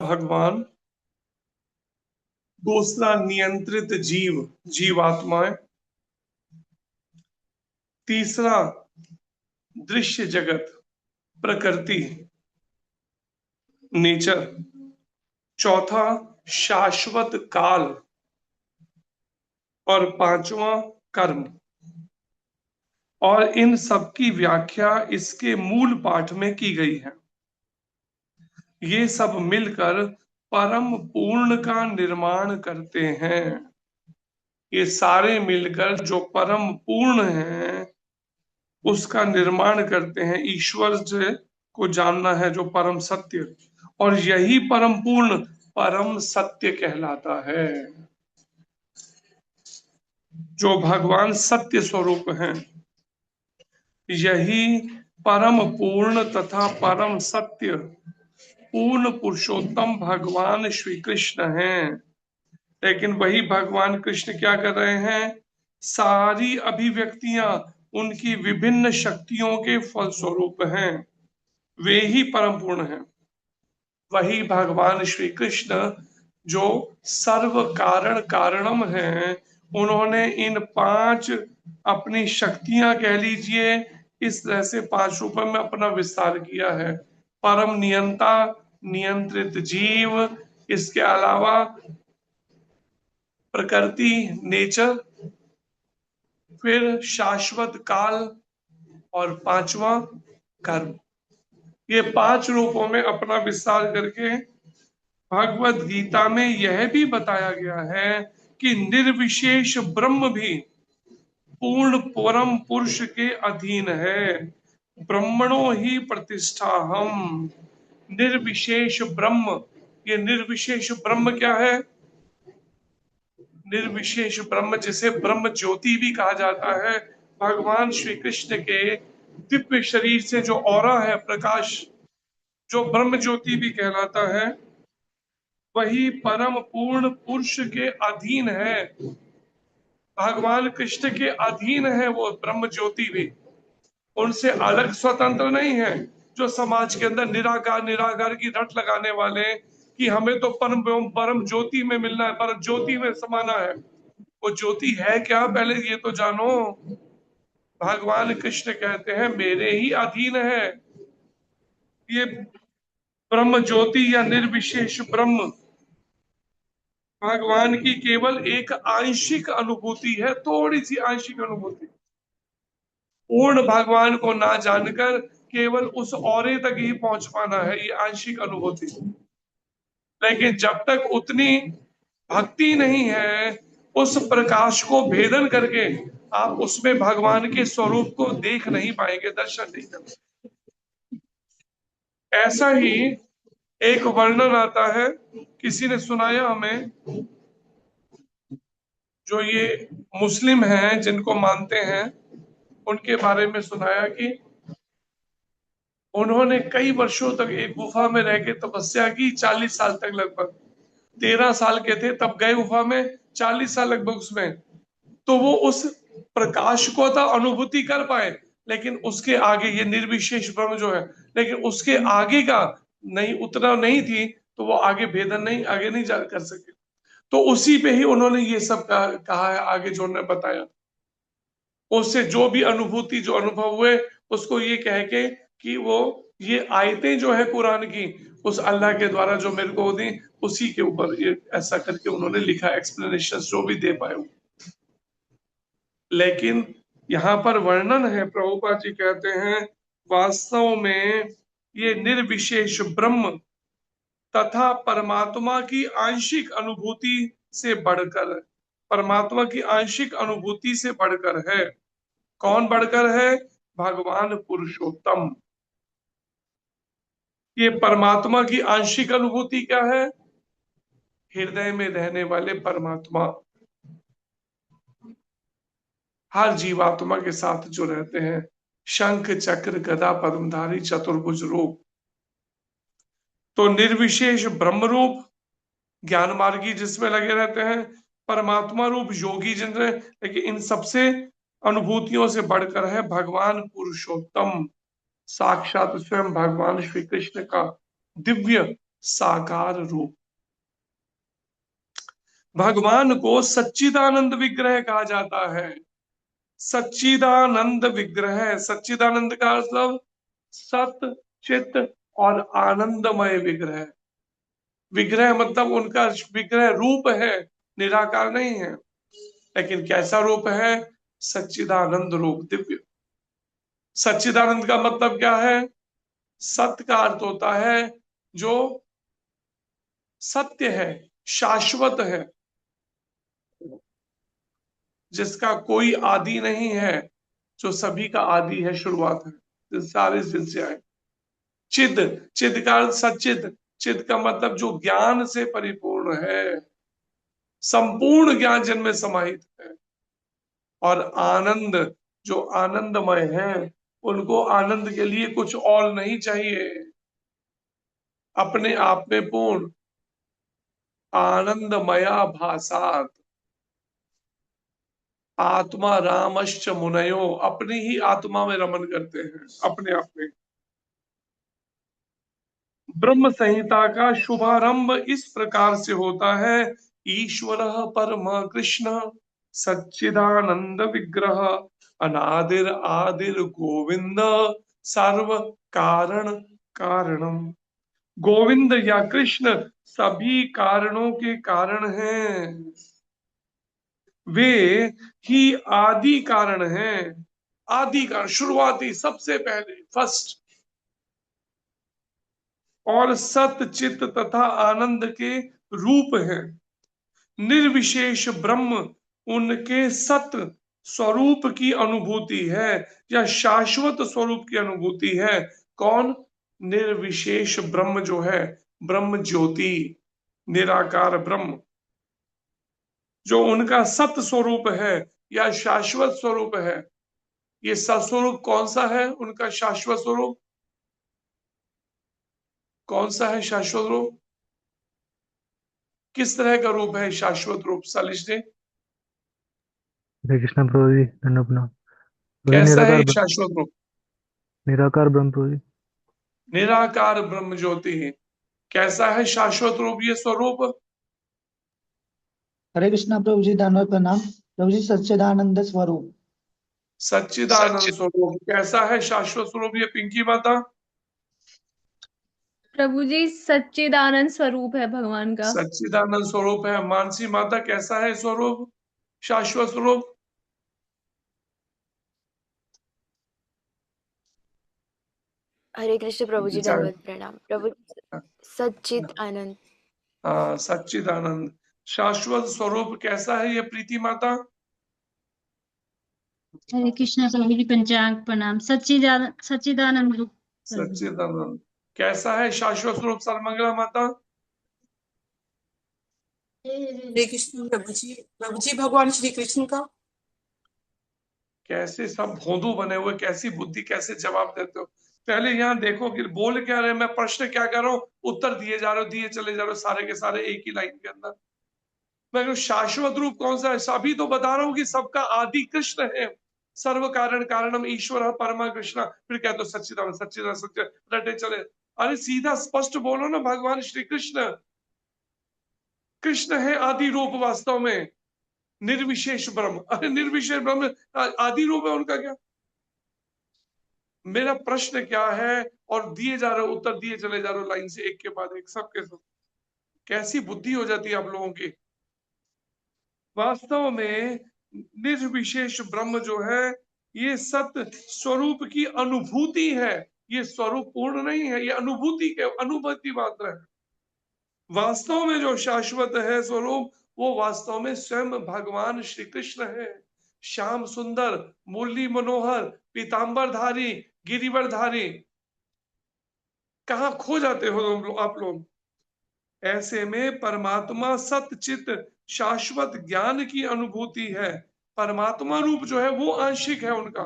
भगवान, दूसरा नियंत्रित जीव जीवात्माएं, तीसरा दृश्य जगत प्रकृति नेचर, चौथा शाश्वत काल और पांचवा कर्म। और इन सब की व्याख्या इसके मूल पाठ में की गई है। ये सब मिलकर परम पूर्ण का निर्माण करते हैं। ये सारे मिलकर जो परम पूर्ण है उसका निर्माण करते हैं। ईश्वर से को जानना है जो परम सत्य, और यही परम पूर्ण परम सत्य कहलाता है। जो भगवान सत्य स्वरूप हैं, यही परम पूर्ण तथा परम सत्य पूर्ण पुरुषोत्तम भगवान श्री कृष्ण हैं। लेकिन वही भगवान कृष्ण क्या कर रहे हैं? सारी अभिव्यक्तियां उनकी विभिन्न शक्तियों के फलस्वरूप हैं। वे ही परम पूर्ण हैं। वही भगवान श्री कृष्ण जो सर्व कारण कारणम हैं, उन्होंने इन पांच अपनी शक्तियां कह लीजिए, इस तरह से पांच रूपों में अपना विस्तार किया है। परम नियंता, नियंत्रित जीव, इसके अलावा प्रकृति नेचर, फिर शाश्वत काल और पांचवा कर्म। ये पांच रूपों में अपना विस्तार करके भगवत गीता में यह भी बताया गया है कि निर्विशेष ब्रह्म भी पूर्ण परम पुरुष के अधीन है। ब्रह्मणो ही प्रतिष्ठा हम। निर्विशेष ब्रह्म, ये निर्विशेष ब्रह्म क्या है? निर्विशेष ब्रह्म जिसे ब्रह्म ज्योति भी कहा जाता है, भगवान श्री कृष्ण के दिव्य शरीर से जो ऑरा है, प्रकाश, जो ब्रह्म ज्योति भी कहलाता है, वही परम पूर्ण पुरुष के अधीन है। भगवान कृष्ण के अधीन है वो ब्रह्म ज्योति भी, उनसे अलग स्वतंत्र नहीं है। जो समाज के अंदर निराकार निराकार की रट लगाने वाले कि हमें तो परम परम ज्योति में मिलना है, परम ज्योति में समाना है, वो ज्योति है क्या पहले ये तो जानो। भगवान कृष्ण कहते हैं मेरे ही अधीन है ये ब्रह्म ज्योति या निर्विशेष ब्रह्म। भगवान की केवल एक आंशिक अनुभूति है, थोड़ी सी आंशिक अनुभूति। पूर्ण भगवान को ना जानकर केवल उस औरे तक ही पहुंच पाना है, ये आंशिक अनुभूति। लेकिन जब तक उतनी भक्ति नहीं है, उस प्रकाश को भेदन करके आप उसमें भगवान के स्वरूप को देख नहीं पाएंगे, दर्शन नहीं कर पाएंगे। ऐसा ही एक वर्णन आता है, किसी ने सुनाया हमें, जो ये मुस्लिम हैं जिनको मानते हैं उनके बारे में सुनाया कि उन्होंने कई वर्षों तक एक गुफा में रह के तपस्या की, 40 साल तक लगभग। 13 साल के थे तब गए गुफा में, 40 साल लगभग उसमें। तो वो उस प्रकाश को तो अनुभूति कर पाए, लेकिन उसके आगे ये निर्विशेष ब्रह्म जो है, लेकिन उसके आगे का नहीं, उतना नहीं थी, तो वो आगे भेदन नहीं, आगे नहीं जा कर सके। तो उसी पे ही उन्होंने ये सब कहा है आगे जो उन्होंने बताया। उससे जो भी अनुभूति जो अनुभव हुए उसको ये कह के कि वो ये आयतें जो है कुरान की, उस अल्लाह के द्वारा जो मेरे को दी, उसी के ऊपर ये ऐसा करके उन्होंने लिखा, एक्सप्लेनेशन जो भी दे पाए। लेकिन यहाँ पर वर्णन है, प्रभुपाद जी कहते हैं वास्तव में ये निर्विशेष ब्रह्म तथा परमात्मा की आंशिक अनुभूति से बढ़कर, परमात्मा की आंशिक अनुभूति से बढ़कर है। कौन बढ़कर है? भगवान पुरुषोत्तम। ये परमात्मा की आंशिक अनुभूति क्या है? हृदय में रहने वाले परमात्मा हर जीवात्मा के साथ जो रहते हैं, शंख चक्र गदा पद्मधारी चतुर्भुज रूप। तो निर्विशेष ब्रह्म रूप ज्ञान मार्गी जिसमें लगे रहते हैं, परमात्मा रूप योगी जिनसे, लेकिन इन सबसे अनुभूतियों से बढ़कर है भगवान पुरुषोत्तम, साक्षात स्वयं भगवान श्री कृष्ण का दिव्य साकार रूप। भगवान को सच्चिदानंद विग्रह कहा जाता है। सच्चिदानंद विग्रह, सच्चिदानंद का मतलब सत, चित और आनंदमय विग्रह। विग्रह मतलब उनका विग्रह रूप है, निराकार नहीं है। लेकिन कैसा रूप है? सच्चिदानंद रूप, दिव्य। सच्चिदानंद का मतलब क्या है? सत्य का अर्थ होता है जो सत्य है, शाश्वत है, जिसका कोई आदि नहीं है, जो सभी का आदि है, शुरुआत है, जो सारे दिन से आए। चिद, चिद का अर्थ सच्चिद। चिद का मतलब जो ज्ञान से परिपूर्ण है, संपूर्ण ज्ञान जिनमें समाहित है। और आनंद, जो आनंदमय है, उनको आनंद के लिए कुछ और नहीं चाहिए, अपने आप में पूर्ण। आनंदमया भासात आत्मा रामश्च मुनयो, अपनी ही आत्मा में रमन करते हैं, अपने आप में। ब्रह्म संहिता का शुभारंभ इस प्रकार से होता है। ईश्वर परम कृष्ण सच्चिदानंद विग्रह अनादिर आदिर गोविंद सर्व कारण कारणम। गोविंद या कृष्ण सभी कारणों के कारण हैं। वे ही आदि कारण हैं। आदि कारण, शुरुआती, सबसे पहले, फर्स्ट। और सत, चित तथा आनंद के रूप हैं। निर्विशेष ब्रह्म उनके सत स्वरूप की अनुभूति है या शाश्वत स्वरूप की अनुभूति है। कौन? निर्विशेष ब्रह्म जो है, ब्रह्म ज्योति, निराकार ब्रह्म, जो उनका सत स्वरूप है या शाश्वत स्वरूप है। ये सत्स्वरूप कौन सा है? उनका शाश्वत स्वरूप कौन सा है? शाश्वत रूप किस तरह का रूप है? शाश्वत रूप सालिश ने हरे कृष्ण प्रभु जी, धन्य प्रणाम। वही कैसा है निराकार ये शाश्वत रूप? निराकार ब्रह्म प्रभु जी। निराकार ब्रह्म ज्योति है। कैसा है शाश्वत रूप ये स्वरूप? हरे कृष्णा प्रभु जी, धन्यवाद प्रणाम। प्रभु जी सच्चिदानंद स्वरूप। सच्चिदानंद स्वरूप। कैसा है शाश्वत स्वरूप ये पिंकी माता? प्रभु जी सच्चिदानंद स्वरूप है भगवान का। सच्चिदानंद स्वरूप है। मानसी माता कैसा है स्वरूप, शाश्वत स्वरूप? हरे कृष्ण प्रभु जी, विचार। धन्यवाद प्रणाम। प्रभु सच्चित आनंद। हाँ, सच्चिदानंद। शाश्वत स्वरूप कैसा है ये प्रीति माता? हरे कृष्णा प्रभु जी, पंचांग प्रणाम। सच्चिदानंद रूप प्रभु जी। सच्चिदानंद। कैसा है शाश्वत स्वरूप सर्वमंगला माता? हरे कृष्ण प्रभु जी भगवान श्री कृष्ण का। कैसे सब भोंदू बने हुए, कैसी बुद्धि, कैसे जवाब देते हो? पहले यहाँ देखो कि बोल क्या रहे, मैं प्रश्न क्या कर रहा हूँ, उत्तर दिए जा रहे हो, दिए चले जा रहे हो, सारे के सारे एक ही लाइन के अंदर। मैं शाश्वत रूप कौन सा है? अभी तो बता रहा हूँ कि सबका आदि कृष्ण है। सर्व कारण कारणम ईश्वर परमा कृष्ण। फिर कहते हो सच्चिदानंद सच्चिदानंद सच्चिद, रटे चले। अरे सीधा स्पष्ट बोलो ना, भगवान श्री कृष्ण, कृष्ण है आदि रूप वास्तव में, निर्विशेष ब्रह्म। अरे निर्विशेष ब्रह्म आदि रूप है उनका क्या? मेरा प्रश्न क्या है? और दिए जा रहे हो उत्तर, दिए चले जा रहे हो लाइन से, एक के बाद एक, सबके सब। कैसी बुद्धि हो जाती है आप लोगों की? वास्तव में निर्विशेष ब्रह्म जो है, ये सत्य स्वरूप की अनुभूति है। ये स्वरूप पूर्ण नहीं है, ये अनुभूति के अनुभूति मात्र है। वास्तव में जो शाश्वत है स्वरूप, वो वास्तव में स्वयं भगवान श्री कृष्ण है। श्याम सुंदर, मुरली मनोहर, पीतांबरधारी, गिरिवरधारी। कहाँ खो जाते हो आप लोग? ऐसे में परमात्मा सतचित शाश्वत ज्ञान की अनुभूति है। परमात्मा रूप जो है वो आंशिक है उनका,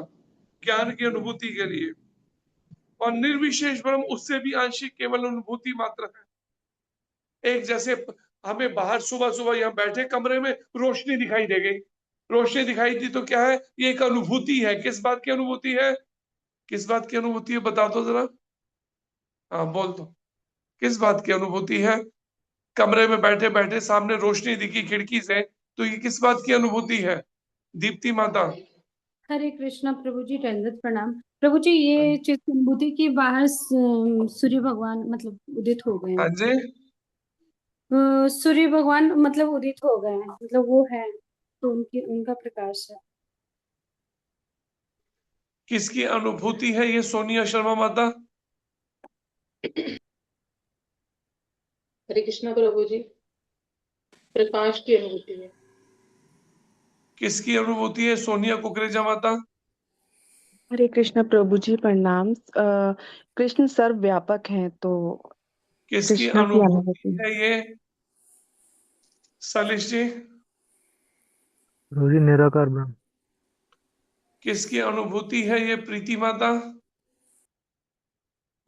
ज्ञान की अनुभूति के लिए। और निर्विशेष ब्रह्म उससे भी आंशिक, केवल अनुभूति मात्र है। एक जैसे हमें बाहर सुबह सुबह यहाँ बैठे कमरे में रोशनी दिखाई दे गई, रोशनी दिखाई दी तो क्या है? ये एक अनुभूति है। किस बात की अनुभूति है? किस बात की अनुभूति है? बता दो जरा। हाँ बोल दो। किस बात की अनुभूति है? कमरे में बैठे बैठे सामने रोशनी दिखी खिड़की से, तो ये किस बात की अनुभूति है? दीप्ति माता। हरे कृष्णा प्रभु जी, दंडवत प्रणाम प्रभु जी। ये चीज अनुभूति की बाहर सूर्य भगवान मतलब उदित हो गए हाँ हैं। जी, सूर्य भगवान मतलब उदित हो गए हैं, मतलब वो है तो उनकी उनका प्रकाश है। किसकी अनुभूति है ये सोनिया शर्मा माता? हरे कृष्णा प्रभु जी, प्रकाश की अनुभूति है। किसकी अनुभूति है सोनिया कुकरेजा माता? हरे कृष्ण प्रभु जी प्रणाम। कृष्ण सर्वव्यापक हैं तो किसकी कृष्ण की अनुभूति अनुभूति। है ये सलिश जी? प्रभु जी निराकार ब्रह्म। किसकी अनुभूति है ये प्रीति माता?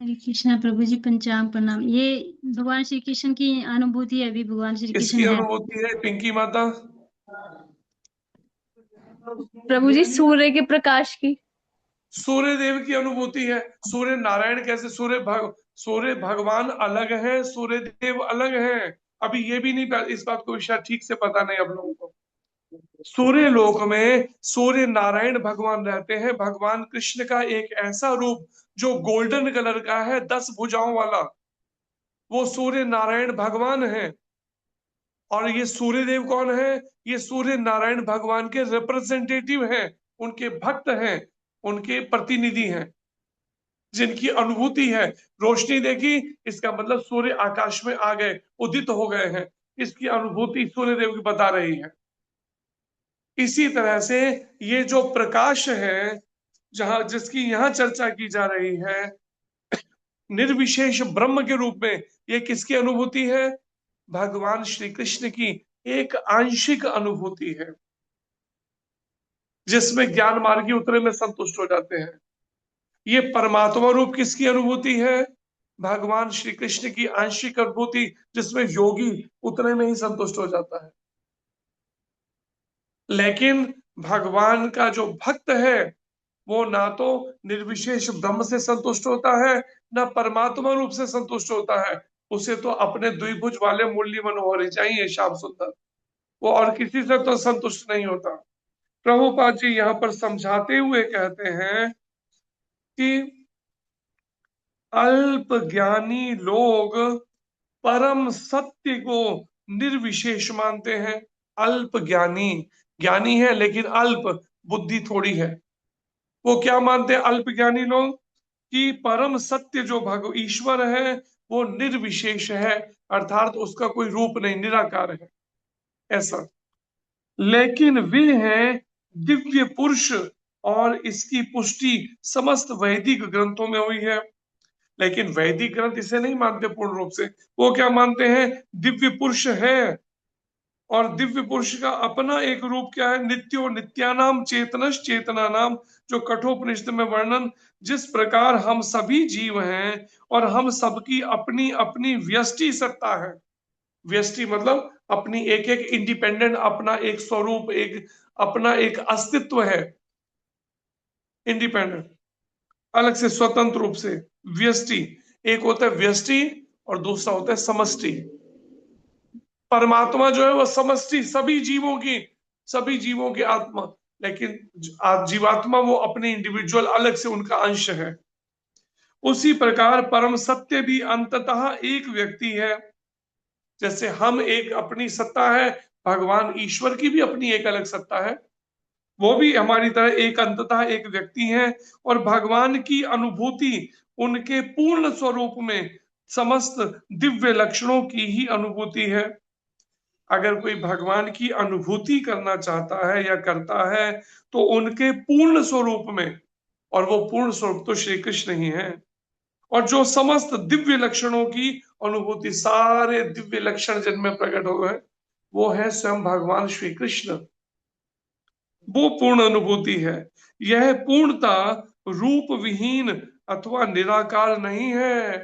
हरे कृष्णा प्रभु जी, पंचांग प्रणाम। ये भगवान श्री कृष्ण की अनुभूति है, अभी भगवान श्री किसकी कृष्ण है। अनुभूति है पिंकी माता? प्रभु जी सूर्य के प्रकाश की। सूर्य देव की अनुभूति है। सूर्य नारायण कैसे? सूर्य भगवान अलग है, सूर्य देव अलग है। अभी ये भी नहीं, इस बात को शायद ठीक से पता नहीं आप लोगों को। सूर्य लोक में सूर्य नारायण भगवान रहते हैं। भगवान कृष्ण का एक ऐसा रूप जो गोल्डन कलर का है, 10 भुजाओं वाला, वो सूर्य नारायण भगवान है। और ये सूर्य देव कौन है? ये सूर्य नारायण भगवान के रिप्रेजेंटेटिव हैं, उनके भक्त हैं, उनके प्रतिनिधि हैं, जिनकी अनुभूति है। रोशनी देखी, इसका मतलब सूर्य आकाश में आ गए, उदित हो गए हैं, इसकी अनुभूति सूर्य देव की बता रही है। इसी तरह से ये जो प्रकाश है, जिसकी यहाँ चर्चा की जा रही है, निर्विशेष ब्रह्म के रूप में, ये किसकी अनुभूति है? भगवान श्री कृष्ण की एक आंशिक अनुभूति है, जिसमें ज्ञान मार्गी उतने में संतुष्ट हो जाते हैं। ये परमात्मा रूप किसकी अनुभूति है? भगवान श्री कृष्ण की आंशिक अनुभूति, जिसमें योगी उतने में ही संतुष्ट हो जाता है। लेकिन भगवान का जो भक्त है, वो ना तो निर्विशेष ब्रह्म से संतुष्ट होता है, ना परमात्मा रूप से संतुष्ट होता है। उसे तो अपने द्विभुज वाले मुरली मनोहर चाहिए, श्याम सुंदर। वो और किसी से तो संतुष्ट नहीं होता। प्रभुपाद जी यहाँ पर समझाते हुए कहते हैं कि अल्प ज्ञानी लोग परम सत्य को निर्विशेष मानते हैं। अल्प ज्ञानी, ज्ञानी है लेकिन अल्प बुद्धि थोड़ी है। वो क्या मानते हैं अल्प ज्ञानी लोग? कि परम सत्य जो भगवान ईश्वर है वो निर्विशेष है, अर्थात उसका कोई रूप नहीं, निराकार है, ऐसा। लेकिन वे हैं दिव्य पुरुष, और इसकी पुष्टि समस्त वैदिक ग्रंथों में हुई है। लेकिन वैदिक ग्रंथ इसे नहीं मानते पूर्ण रूप से। वो क्या मानते हैं? दिव्य पुरुष है, और दिव्य पुरुष का अपना एक रूप क्या है? नित्यो नित्यानाम चेतनश चेतना नाम, जो कठोपनिषद में वर्णन, जिस प्रकार हम सभी जीव हैं और हम सबकी अपनी अपनी व्यष्टि सत्ता है। व्यष्टि मतलब अपनी एक एक इंडिपेंडेंट, अपना एक स्वरूप, एक अपना एक अस्तित्व है, इंडिपेंडेंट, अलग से स्वतंत्र रूप से। व्यष्टि एक होता है, व्यष्टि, और दूसरा होता है समष्टि। परमात्मा जो है वह समष्टि, सभी जीवों की आत्मा, लेकिन जीवात्मा वो अपने इंडिविजुअल अलग से उनका अंश है। उसी प्रकार परम सत्य भी अंततः एक व्यक्ति है। जैसे हम एक अपनी सत्ता है, भगवान ईश्वर की भी अपनी एक अलग सत्ता है, वो भी हमारी तरह एक अंततः एक व्यक्ति है। और भगवान की अनुभूति उनके पूर्ण स्वरूप में समस्त दिव्य लक्षणों की ही अनुभूति है। अगर कोई भगवान की अनुभूति करना चाहता है या करता है तो उनके पूर्ण स्वरूप में, और वो पूर्ण स्वरूप तो श्री कृष्ण ही है। और जो समस्त दिव्य लक्षणों की अनुभूति, सारे दिव्य लक्षण जिनमें प्रकट हो गए, वो है स्वयं भगवान श्री कृष्ण। वो पूर्ण अनुभूति है। यह पूर्णता रूप विहीन अथवा निराकार नहीं है।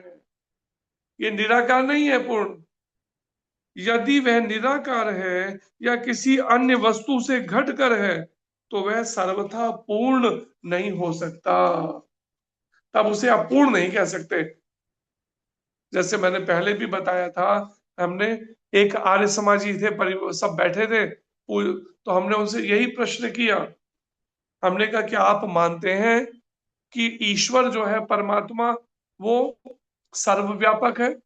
ये निराकार नहीं है पूर्ण। यदि वह निराकार है या किसी अन्य वस्तु से घटकर है तो वह सर्वथा पूर्ण नहीं हो सकता, तब उसे आप पूर्ण नहीं कह सकते। जैसे मैंने पहले भी बताया था, हमने एक आर्य समाजी थे, सब बैठे थे, तो हमने उनसे यही प्रश्न किया। हमने कहा कि आप मानते हैं कि ईश्वर जो है परमात्मा वो सर्वव्यापक है,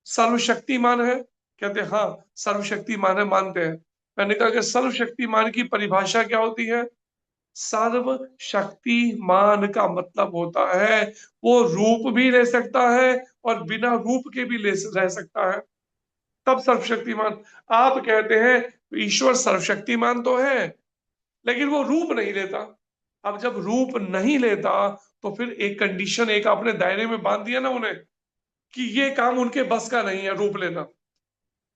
सर्वशक्तिमान है? कहते हाँ सर्वशक्तिमान है, मानते हैं। मैंने कहा कि सर्वशक्तिमान की परिभाषा क्या होती है? सर्वशक्तिमान का मतलब होता है वो रूप भी ले सकता है और बिना रूप के भी रह सकता है, तब सर्वशक्तिमान। आप कहते हैं ईश्वर सर्वशक्तिमान तो है लेकिन वो रूप नहीं लेता। अब जब रूप नहीं लेता तो फिर एक कंडीशन, एक आपने दायरे में बांध दिया ना उन्हें कि ये काम उनके बस का नहीं है रूप लेना,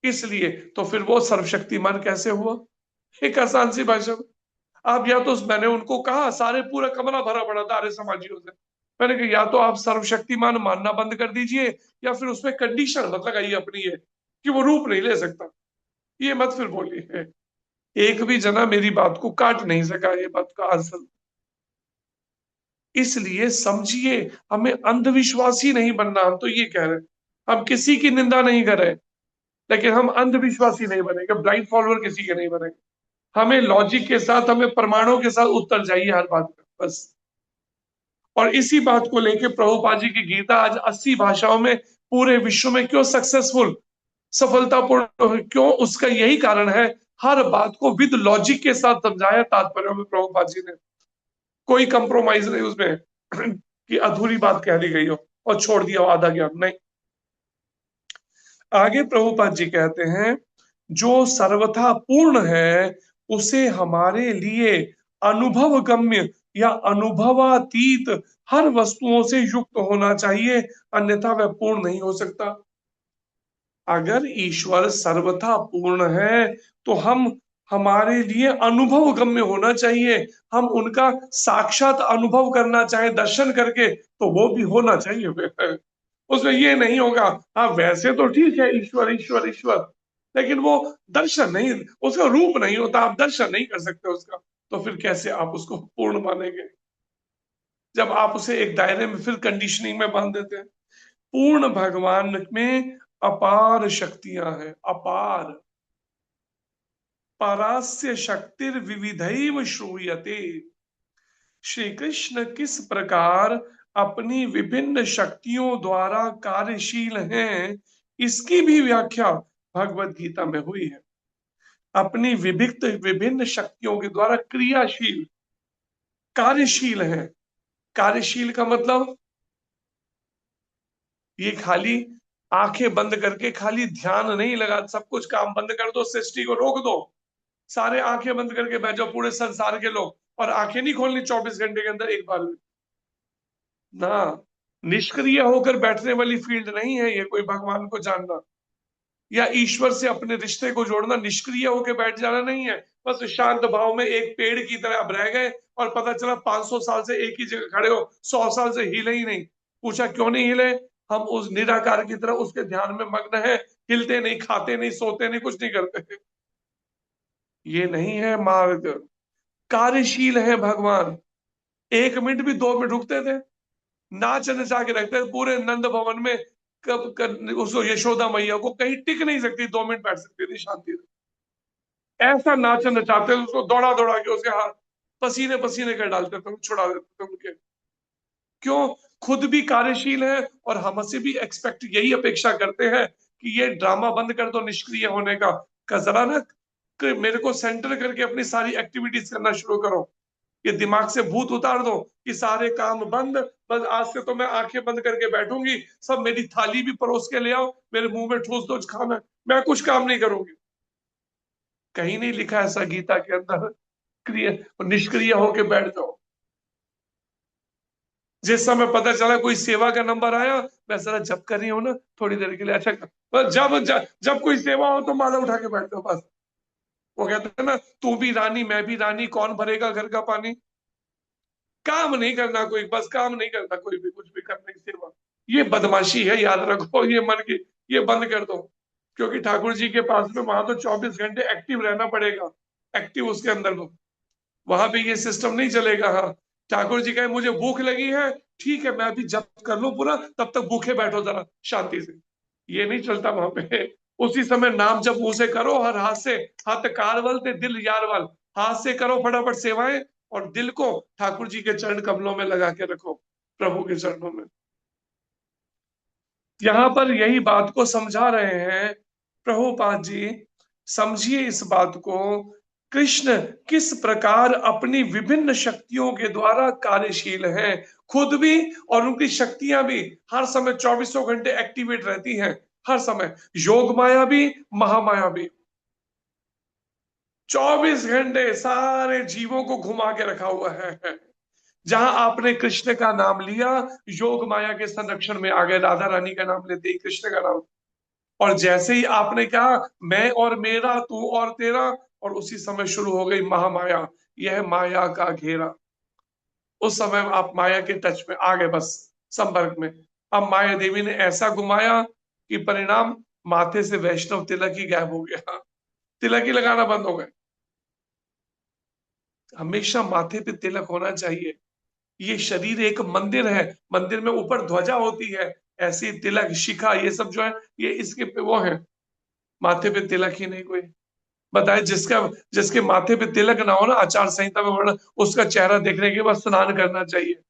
इसलिए तो फिर वो सर्वशक्तिमान कैसे हुआ? एक आसान सी भाषा में आप, या तो मैंने उनको कहा, सारे पूरा कमरा भरा पड़ा था आर्य समाजियों से, मैंने कहा या तो आप सर्वशक्तिमान मानना बंद कर दीजिए या फिर उसमें कंडीशन मत लगाइए अपनी है कि वो रूप नहीं ले सकता, ये मत फिर बोलिए। एक भी जना मेरी बात को काट नहीं सका, ये बात का असल। इसलिए समझिए, हमें अंधविश्वासी नहीं बनना। हम तो ये कह रहे हैं, हम किसी की निंदा नहीं कर रहे, लेकिन हम अंधविश्वासी नहीं बनेंगे, ब्लाइंड फॉलोअर किसी के नहीं बनेंगे। हमें लॉजिक के साथ, हमें प्रमाणों के साथ उत्तर चाहिए हर बात का, बस। और इसी बात को लेके प्रभुपाद जी की गीता आज 80 भाषाओं में पूरे विश्व में क्यों सक्सेसफुल, सफलतापूर्ण क्यों? उसका यही कारण है, हर बात को विद लॉजिक के साथ समझाया तात्पर्य में प्रभुपाद जी ने। कोई कंप्रोमाइज नहीं उसमें कि अधूरी बात कह दी गई हो और छोड़ दिया हो आधा ज्ञान, नहीं। आगे प्रभुपाद जी कहते हैं, जो सर्वथा पूर्ण है उसे हमारे लिए अनुभव गम्य या अनुभवातीत हर वस्तुओं से युक्त होना चाहिए, अन्यथा वह पूर्ण नहीं हो सकता। अगर ईश्वर सर्वथा पूर्ण है तो हम, हमारे लिए अनुभव गम्य होना चाहिए, हम उनका साक्षात अनुभव करना चाहे दर्शन करके तो वो भी होना चाहिए। उसमें ये नहीं होगा हाँ वैसे तो ठीक है ईश्वर ईश्वर ईश्वर, लेकिन वो दर्शन नहीं, उसका रूप नहीं होता, आप दर्शन नहीं कर सकते उसका, तो फिर कैसे आप उसको पूर्ण मानेंगे? जब आप उसे एक दायरे में फिर कंडीशनिंग में बांध देते हैं। पूर्ण भगवान में अपार शक्तियां हैं, अपार। परास्य शक्तिर विविधैव श्रूयते। श्री कृष्ण किस प्रकार अपनी विभिन्न शक्तियों द्वारा कार्यशील हैं, इसकी भी व्याख्या भगवत गीता में हुई है। अपनी विभिन्न शक्तियों के द्वारा क्रियाशील, कार्यशील है। कार्यशील का मतलब ये खाली आंखें बंद करके खाली ध्यान नहीं लगा, सब कुछ काम बंद कर दो, सृष्टि को रोक दो, सारे आंखें बंद करके बैठ जाओ पूरे संसार के लोग, और आंखें नहीं खोलनी 24 घंटे के अंदर एक बार ना। निष्क्रिय होकर बैठने वाली फील्ड नहीं है ये, कोई भगवान को जानना या ईश्वर से अपने रिश्ते को जोड़ना निष्क्रिय होकर बैठ जाना नहीं है। बस शांत भाव में एक पेड़ की तरह अब रह गए और पता चला 500 साल से एक ही जगह खड़े हो, 100 साल से हिले ही नहीं। पूछा क्यों नहीं हिले? हम उस निराकार की तरह उसके ध्यान में मग्न है, हिलते नहीं, खाते नहीं, सोते नहीं, कुछ नहीं करते। ये नहीं है मार्ग। कार्यशील है भगवान। 1 मिनट भी 2 मिनट रुकते थे, नाच नचा के रखते थे पूरे नंद भवन में। कब उसको यशोदा मैया को कहीं टिक नहीं सकती, 2 मिनट बैठ सकती थी शांति से। ऐसा नाच नचाते थे, उसको दौड़ा दौड़ा के उसके हाथ पसीने पसीने कर डालते थे, छुड़ा देते थे उनके। क्यों? खुद भी कार्यशील है और हमसे भी एक्सपेक्ट, यही अपेक्षा करते हैं कि ये ड्रामा बंद कर दो निष्क्रिय होने का, जरा ना मेरे को सेंटर करके अपनी सारी एक्टिविटीज करना शुरू करो। ये दिमाग से भूत उतार दो कि सारे काम बंद, बस आज से तो मैं आंखें बंद करके बैठूंगी, सब मेरी थाली भी परोस के ले आओ, मेरे मुंह में ठूस दो खाना, मैं कुछ काम नहीं करूंगी। कहीं नहीं लिखा ऐसा गीता के अंदर, निष्क्रिय होके बैठ जाओ। जिस समय पता चला कोई सेवा का नंबर आया, मैं जरा जब कर रही हूँ ना थोड़ी देर के लिए, अच्छा बस जब कोई सेवा हो तो माला उठा के बैठ जाओ बस। वो कहते हैं ना, तू भी रानी मैं भी रानी, कौन भरेगा घर का पानी। काम नहीं करना कोई, बस काम नहीं करना कोई भी, कुछ भी करने की सेवा, ये बदमाशी है, याद रखो। ये मन की, ये बंद कर दो, क्योंकि ठाकुर जी के पास में वहां तो 24 घंटे एक्टिव रहना पड़ेगा, एक्टिव उसके अंदर को, वहां पे ये सिस्टम नहीं चलेगा हाँ ठाकुर जी कहे मुझे भूख लगी है, ठीक है मैं अभी जप कर लूं पूरा, तब तक भूखे बैठो जरा शांति से। ये नहीं चलता वहां पे। उसी समय नाम जब मुंह से करो, हर हाथ से, हाथ कारवल ते दिल यारवल, हाथ से करो फटाफट सेवाएं, और दिल को ठाकुर जी के चरण कमलों में लगा के रखो, प्रभु के चरणों में। यहां पर यही बात को समझा रहे हैं प्रभुपाद जी। समझिए इस बात को, कृष्ण किस प्रकार अपनी विभिन्न शक्तियों के द्वारा कार्यशील हैं, खुद भी और उनकी शक्तियां भी हर समय 24 घंटे एक्टिवेट रहती हैं, हर समय। योग माया भी, महामाया भी 24 घंटे सारे जीवों को घुमा के रखा हुआ है। जहां आपने कृष्ण का नाम लिया, योग माया के संरक्षण में आ गए। राधा रानी का नाम लेते ही कृष्ण का नाम, और जैसे ही आपने कहा मैं और मेरा, तू और तेरा, और उसी समय शुरू हो गई महामाया, यह माया का घेरा। उस समय आप माया के टच में आ गए, बस संपर्क में। अब माया देवी ने ऐसा घुमाया कि परिणाम माथे से वैष्णव तिलक ही गायब हो गया, तिलक ही लगाना बंद हो गए। हमेशा माथे पे तिलक होना चाहिए। ये शरीर एक मंदिर है, मंदिर में ऊपर ध्वजा होती है, ऐसी तिलक शिखा ये सब जो है, ये इसके पे वो है, माथे पे तिलक ही नहीं कोई। बताए जिसका, जिसके माथे पे तिलक ना हो ना, आचार संहिता में वर्णन, उसका चेहरा देखने के बाद स्नान करना चाहिए।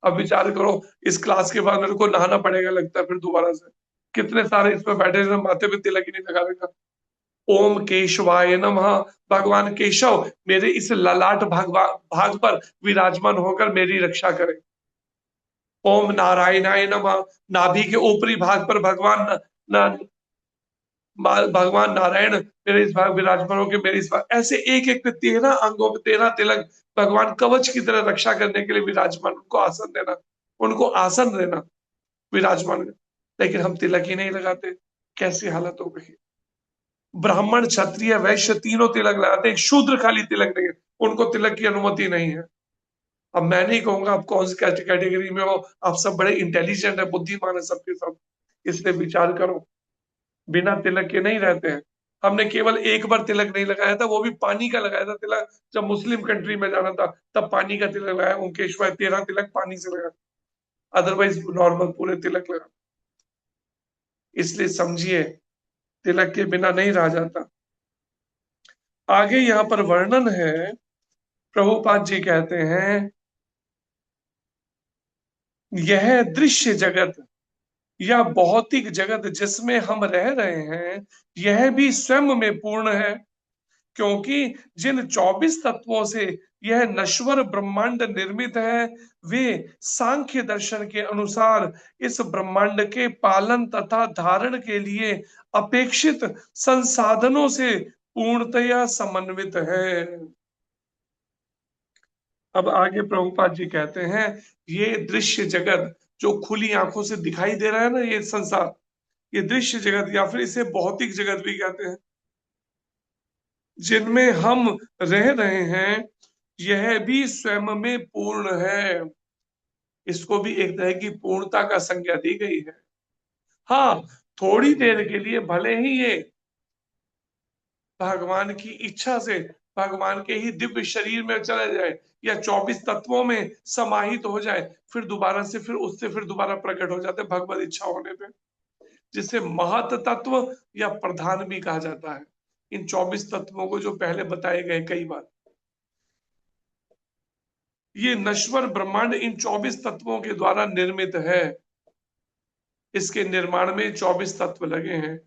अब विचार करो, इस क्लास के बाद मेरे को नहाना पड़ेगा लगता है फिर दोबारा से। कितने सारे इसमें बैठे हैं माथे पे तिलक ही नहीं लगा रहेगा। ओम केशवाय नमः, भगवान केशव मेरे इस ललाट भाग पर विराजमान होकर मेरी रक्षा करें। ओम नारायणाय नमः, नाभि के ऊपरी भाग पर भगवान नारायण मेरे इस भाग विराजमान होकर मेरे इस भाग, ऐसे एक एक पे 13 अंगों पे 13 तिलक, भगवान कवच की तरह रक्षा करने के लिए विराजमान। उनको आसन देना, उनको आसन देना विराजमान। लेकिन हम तिलक ही नहीं लगाते, कैसी हालत हो गई। ब्राह्मण क्षत्रिय वैश्य तीनों तिलक लगाते, एक शूद्र खाली तिलक नहीं है, उनको तिलक की अनुमति नहीं है। अब मैं नहीं कहूंगा आप कौन सी कैटेगरी में हो, आप सब बड़े इंटेलिजेंट है, बुद्धिमान है सबके सब, इसलिए विचार करो। बिना तिलक के नहीं रहते हैं। हमने केवल एक बार तिलक नहीं लगाया था, वो भी पानी का लगाया था तिलक, जब मुस्लिम कंट्री में जाना था तब पानी का तिलक लगाया। ओंकेश्वर 13 तिलक पानी से लगा, अदरवाइज नॉर्मल पूरे तिलक लगा। इसलिए समझिए, तिलक के बिना नहीं रहा जाता। आगे यहां पर वर्णन है, प्रभुपाद जी कहते हैं यह दृश्य जगत या भौतिक जगत जिसमें हम रह रहे हैं, यह भी स्वयं में पूर्ण है, क्योंकि जिन 24 तत्वों से यह नश्वर ब्रह्मांड निर्मित है, वे सांख्य दर्शन के अनुसार इस ब्रह्मांड के पालन तथा धारण के लिए अपेक्षित संसाधनों से पूर्णतया समन्वित है। अब आगे प्रभुपाद जी कहते हैं, ये दृश्य जगत जो खुली आंखों से दिखाई दे रहा है ना, ये संसार, ये दृश्य जगत या फिर इसे भौतिक जगत भी कहते हैं, जिनमें हम रह रहे हैं, यह भी स्वयं में पूर्ण है। इसको भी एक तरह की पूर्णता का संज्ञा दी गई है। हाँ, थोड़ी देर के लिए भले ही ये भगवान की इच्छा से भगवान के ही दिव्य शरीर में चला जाए या 24 तत्वों में समाहित हो जाए, फिर दोबारा से फिर उससे फिर दोबारा प्रकट हो जाते भगवत इच्छा होने पे, जिसे महत तत्व या प्रधान भी कहा जाता है। इन 24 तत्वों को जो पहले बताए गए कई बार, ये नश्वर ब्रह्मांड इन 24 तत्वों के द्वारा निर्मित है। इसके निर्माण में 24 तत्व लगे हैं,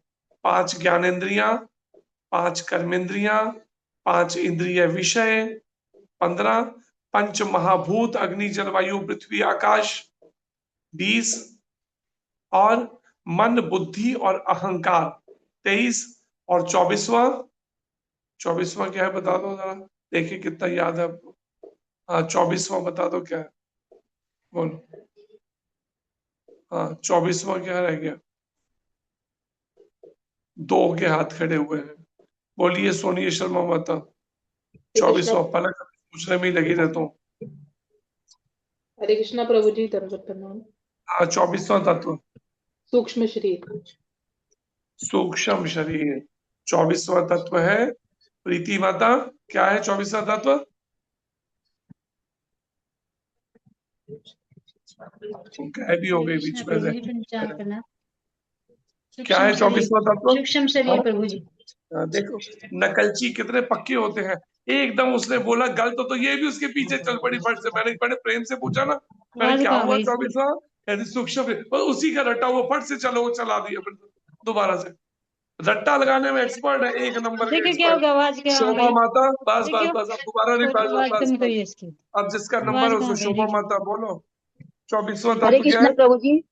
5 ज्ञानेंद्रियां, 5 कर्मेंद्रियां, 5 इंद्रिय विषय, 15 पंच महाभूत अग्नि जल वायु पृथ्वी आकाश, 20 और मन बुद्धि और अहंकार 23, और 24वां क्या है बता दो जरा, देखिए कितना याद है आपको। हाँ 24वां बता दो क्या है, बोलो। हाँ 24वां क्या रह गया, 2 के हाथ खड़े हुए हैं, बोलिए सोनिए शर्मा माता। 24वां पलक पूछने में ही लगी रहता हूँ। हरे कृष्णा प्रभु जी, दंडवत प्रणाम। हाँ 24वां तत्व सूक्ष्म शरीर। सूक्ष्म शरीर 24वां तत्व है। प्रीति माता क्या है 24वां तत्व? गायब भी हो गई हरे बीच कृष्ण में प्रभु से। जी, पंचांग प्रणाम। क्या है 24वां तत्व? सूक्ष्म शरीर प्रभु जी। देखो नकलची कितने पक्के होते हैं। एकदम उसने बोला गलत तो ये भी उसके पीछे चल पड़ी फट से। मैंने बड़े प्रेम से पूछा ना, मैंने आवाज क्या कहाँ हुआ गई? 24वां? कहती सूक्ष्म शरीर। और उसी का रटा हुआ फट से चलो चला दिया फिर दोबारा से। रट्टा लगाने में एक्सपर्ट है, एक नंबर का देखिए क्या एक्सपर्ट। होगा, आवाज क्या हो शोभा गई? माता, बस बस देखियो बस, अब दोबारा नहीं, बस आवाज बस कम बस। करिए इसकी। अब जिसका नंबर आवाज है उसको कहाँ गई? शोभा देखिए माता बोलो। 24वां हरे तत्व क्या कृष्ण है प्रभु जी।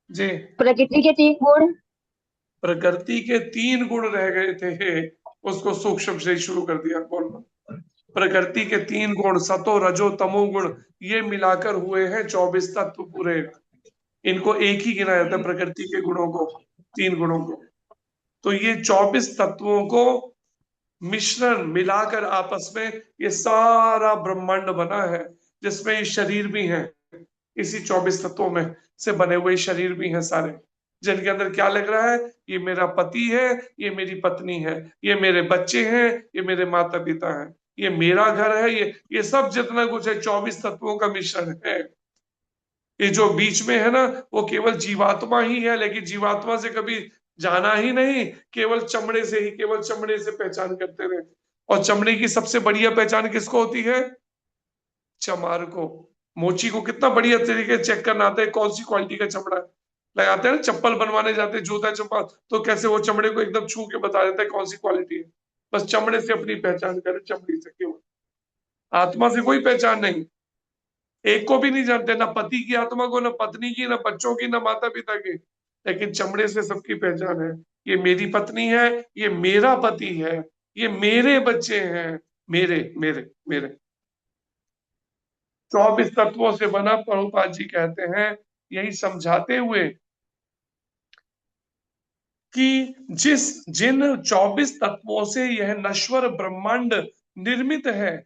जी? प्रकृति के 3 गुण। प्रकृति के 3 गुण रह गए थे, उसको सूक्ष्म से ही शुरू कर दिया बोलना। प्रकृति के 3 गुण सतो रजो तमो गुण, ये मिलाकर हुए हैं 24 तत्व पूरे। इनको एक ही गिना जाता है प्रकृति के गुणों को, 3 गुणों को। तो ये 24 तत्वों को मिश्रण मिलाकर आपस में ये सारा ब्रह्मांड बना है, जिसमें ये शरीर भी हैं। इसी 24 तत्वों में से बने हुए शरीर भी हैं सारे, जिनके अंदर क्या लग रहा है? ये मेरा पति है, ये मेरी पत्नी है, ये मेरे बच्चे हैं, ये मेरे माता पिता हैं, ये मेरा घर है, ये सब जितना कुछ है 24 तत्वों का मिश्रण है। ये जो बीच में है ना, वो केवल जीवात्मा ही है, लेकिन जीवात्मा से कभी जाना ही नहीं, केवल चमड़े से ही, केवल चमड़े से पहचान करते रहे। और चमड़े की सबसे बढ़िया पहचान किसको होती है? चमार को, मोची को कितना बढ़िया तरीके से चेक करना आता है कौन सी क्वालिटी का चमड़ा है। लगाते हैं ना, चप्पल बनवाने जाते हैं, जूता चप्पल, तो कैसे वो चमड़े को एकदम छू के बता देता है कौन सी क्वालिटी है। बस चमड़े से अपनी पहचान करें, चमड़ी से केवल, आत्मा से कोई पहचान नहीं। एक को भी नहीं जानते, ना पति की आत्मा को, ना पत्नी की, ना बच्चों की, ना माता पिता की, लेकिन चमड़े से सबकी पहचान है। ये मेरी पत्नी है, ये मेरा पति है, ये मेरे बच्चे हैं, मेरे मेरे मेरे। 24 तत्वों से बना, प्रभुपाद जी कहते हैं यही समझाते हुए कि जिन 24 तत्वों से यह नश्वर ब्रह्मांड निर्मित है,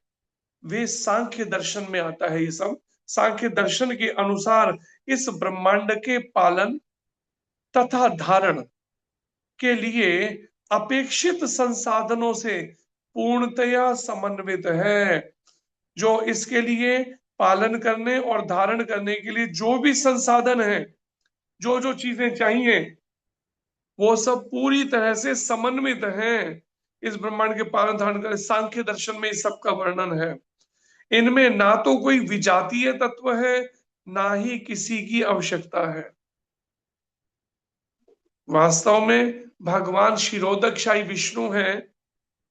वे सांख्य दर्शन में आता है। ये सब सांख्य दर्शन के अनुसार इस ब्रह्मांड के पालन तथा धारण के लिए अपेक्षित संसाधनों से पूर्णतया समन्वित है। जो इसके लिए पालन करने और धारण करने के लिए जो भी संसाधन है, जो जो चीजें चाहिए, वो सब पूरी तरह से समन्वित हैं इस ब्रह्मांड के पालन धारण कर। सांख्य दर्शन में इस सब का वर्णन है। इनमें ना तो कोई विजातीय तत्व है, ना ही किसी की आवश्यकता है। वास्तव में भगवान क्षीरोदकशाही विष्णु हैं,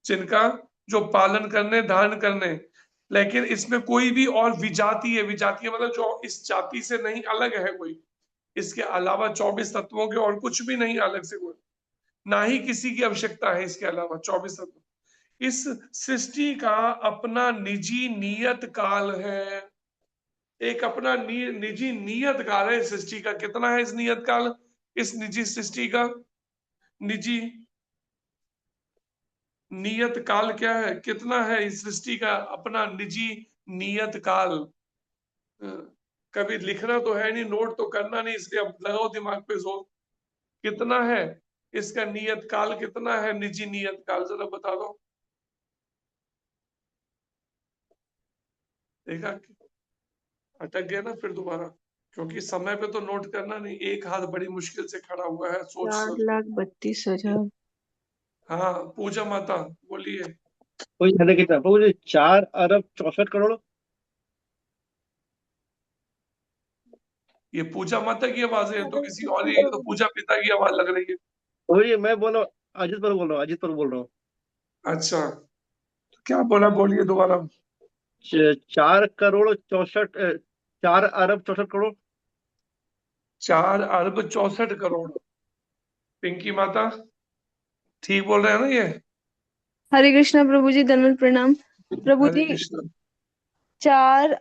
जिनका जो पालन करने धारण करने, लेकिन इसमें कोई भी और विजातीय, विजातीय मतलब जो इस जाति से नहीं अलग है कोई, इसके अलावा 24 तत्वों के और कुछ भी नहीं अलग से कोई, ना ही किसी की आवश्यकता है इसके अलावा 24 तत्व। इस सृष्टि का अपना निजी नियत काल है, एक अपना निजी नियत काल है सृष्टि का। कितना है इस नियत काल, इस निजी सृष्टि का निजी नियत काल क्या है? कितना है इस सृष्टि का अपना निजी नियत काल? कभी लिखना तो है नहीं, नोट तो करना नहीं, इसलिए अब लगाओ दिमाग पे जोर। कितना है इसका नियत काल? कितना है निजी नियत काल? जरा बता दो। देखा, अटक गया ना फिर दोबारा, क्योंकि समय पे तो नोट करना नहीं। एक हाथ बड़ी मुश्किल से खड़ा हुआ है, सोच सोच। 4,32,000। हाँ पूजा माता बोलिए। कोई ज्यादा कितना प्रभु जी? 4 अरब 64 करोड़। ये पूजा माता की आवाज है तो किसी और की? तो पूजा पिता की आवाज लग रही है। प्रभु जी मैं बोल रहा हूँ, अजित पर बोल रहा हूँ, अजित पर बोल रहा हूँ। अच्छा, तो क्या बोला, बोलिए दोबारा। 4 करोड़ 64, 4 अरब 64 करोड़। 4 अरब 64 करोड़। पिंकी माता ठीक बोल रहे हैं ना ये? हरे कृष्णा प्रभु जी, दंडवत प्रणाम। प्रभु हरे जी, कृष्ण। 4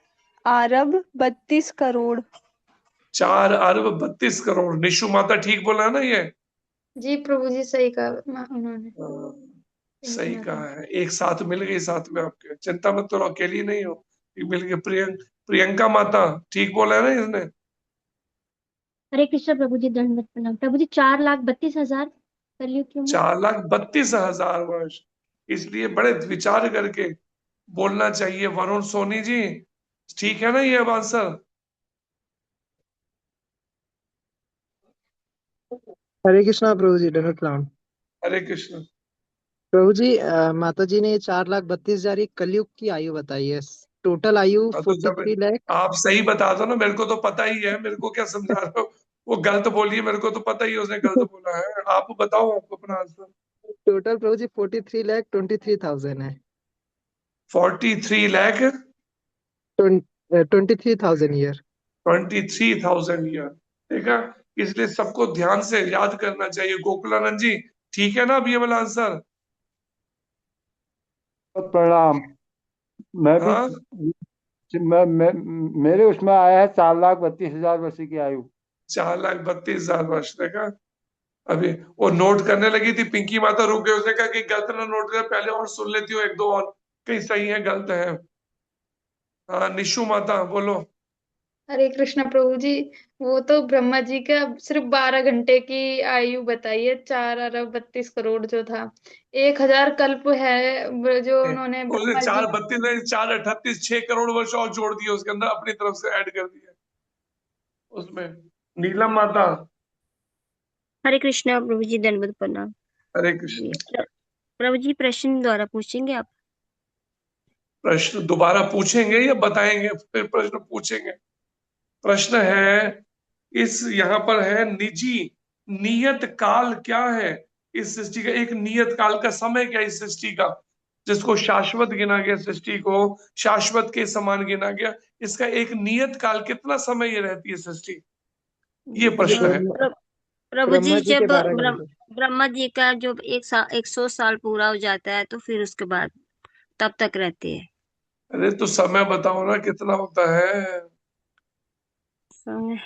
अरब 32 करोड़। 4 अरब 32 करोड़। निशु माता ठीक बोला है ना ये? जी प्रभु जी, सही कहा उन्होंने। हाँ, सही कहा है। एक साथ मिल गई साथ में आपके, चिंता मत करो, अकेली नहीं हो, मिल गए। प्रियंका माता ठीक बोला है ना इसने? हरे कृष्ण प्रभु जी, दंडवत प्रणाम। प्रभु जी 4,32,000 कलयुग की उम्र। 4,32,000 वर्ष। इसलिए बड़े विचार करके बोलना चाहिए। वरुण सोनी जी ठीक है ना ये आंसर? हरे कृष्णा प्रभु जी, दंडवत प्रणाम। हरे कृष्ण। प्रभु जी, माता जी ने 4,32,000 कलयुग की आयु बताई है। टोटल आयु हाँ, तो जब 43 लाख। आप सही बता दो ना, मेरे को तो पता ही है, मेरे को क्या समझा रहे हो। वो गलत बोलिए, मेरे को तो पता ही है उसने गलत बोला है। आप बताओ, आप अपना आंसर। टोटल प्रभु जी 43,23,000 है। 43 लाख 23,000 ईयर। 23,000 ईयर। ठीक है, इसलिए सबको ध्यान से याद करना चाहिए। गोकुलानंद जी, ठीक है ना अब ये वाला आंसर? प्रणाम। मैं भी हाँ, मेरे उसमें आया है 4,32,000 वर्ष की आयु। 4,32,000 वर्ष। देखा, अभी वो नोट करने लगी थी, पिंकी माता रुक गई, उसने कहा कि गलत ना नोट करे, पहले और सुन लेती हो एक दो और, कहीं सही है गलत है। हाँ, निशु माता बोलो। हरे कृष्णा प्रभु जी, वो तो ब्रह्मा जी का सिर्फ 12 घंटे की आयु बताई है, 4 अरब 32 करोड़ जो था। 1,000 कल्प है जो उन्होंने उसने ब्रह्मा जी। 4,32 नहीं, 4,38, 6 करोड़ वर्ष और जोड़ दिए उसके अंदर, अपनी तरफ से ऐड कर दिए उसमें। नीलम माता। हरे कृष्णा प्रभु जी, दंडवत प्रणाम। हरे जी, कृष्ण। प्रभु जी प्रश्न द्वारा पूछेंगे आप? प्रश्न दोबारा पूछेंगे या बताएंगे, फिर प्रश्न पूछेंगे? प्रश्न है, इस यहाँ पर है, निजी नियत काल क्या है इस सृष्टि का? एक नियत काल का समय क्या है इस सृष्टि का, जिसको शाश्वत गिना गया, सृष्टि को शाश्वत के समान गिना गया? इसका एक नियत काल, कितना समय ये रहती है सृष्टि, ये प्रश्न है। प्रभु जी, ब्रह्मा जी के जब 12 घंटे। ब्रह्मा जी का जो 100 साल पूरा हो जाता है तो फिर उसके बाद तब तक रहते हैं। अरे तो समय बताओ ना कितना होता है। समय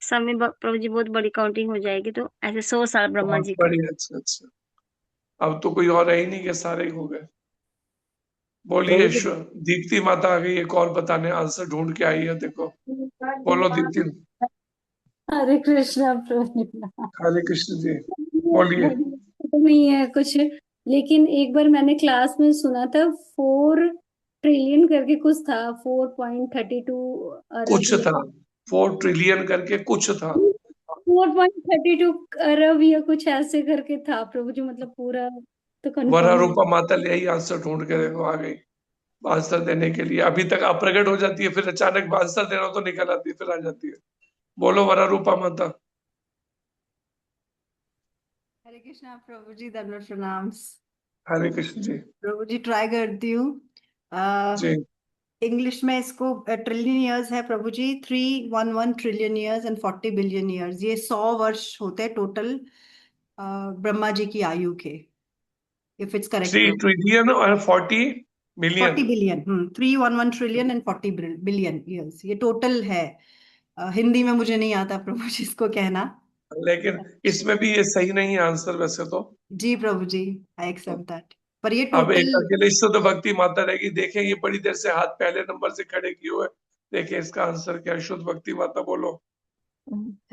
समय प्रभु जी बहुत बड़ी काउंटिंग हो जाएगी, तो ऐसे 100 साल ब्रह्मा बहुत जी का। बढ़िया, अच्छा अच्छा। अब तो कोई और है ही नहीं, कि सारे ही हो गए। बोलिए, प्रभु जी, दीप्ति माता आ गई, एक और बताने आंसर ढूंढ के आई है, देखो। बोलो दीप्ति। हरे कृष्णा प्रभु। हरे कृष्ण जी, बोलिए। नहीं है कुछ, लेकिन एक बार मैंने क्लास में सुना था 4 ट्रिलियन करके कुछ था, 4.32 अरब कुछ था, 4 ट्रिलियन करके कुछ था। 4.32 अरब या कुछ ऐसे करके था प्रभु जी, मतलब पूरा तो वरा कंफर्म नहीं। रूपा माता ले आई आंसर ढूंढ के, देखो आ गई आंसर देने के लिए। अभी तक अप्रगट हो जाती है, फिर अचानक आंसर देना हो तो निकल आती है, फिर आ जाती है। बोलो वरा रूपा माता। हरे कृष्णा प्रभु जी, दंडवत प्रणाम। हरे कृष्ण जी। प्रभु जी ट्राई करती हूँ। जी, इंग्लिश में इसको ट्रिलियन इयर्स है प्रभु जी, 311 trillion years and 40 billion years. ये 100 वर्ष होते हैं टोटल ब्रह्मा जी की आयु के, इफ इट्स करेक्ट 3 ट्रिलियन और 40 million. 40 billion. 311 trillion and 40 billion years ये टोटल है। हिंदी में मुझे नहीं आता प्रभु जी इसको कहना। लेकिन इसमें भी ये सही नहीं है आंसर वैसे तो। जी प्रभु जी, आई एक्सेप्ट दैट, पर ये अब टोटल। एक अकेले शुद्ध भक्ति माता रहेगी, देखें ये बड़ी देर से हाथ पहले नंबर से खड़े किए हुए। देखें इसका आंसर क्या है, शुद्ध भक्ति माता बोलो।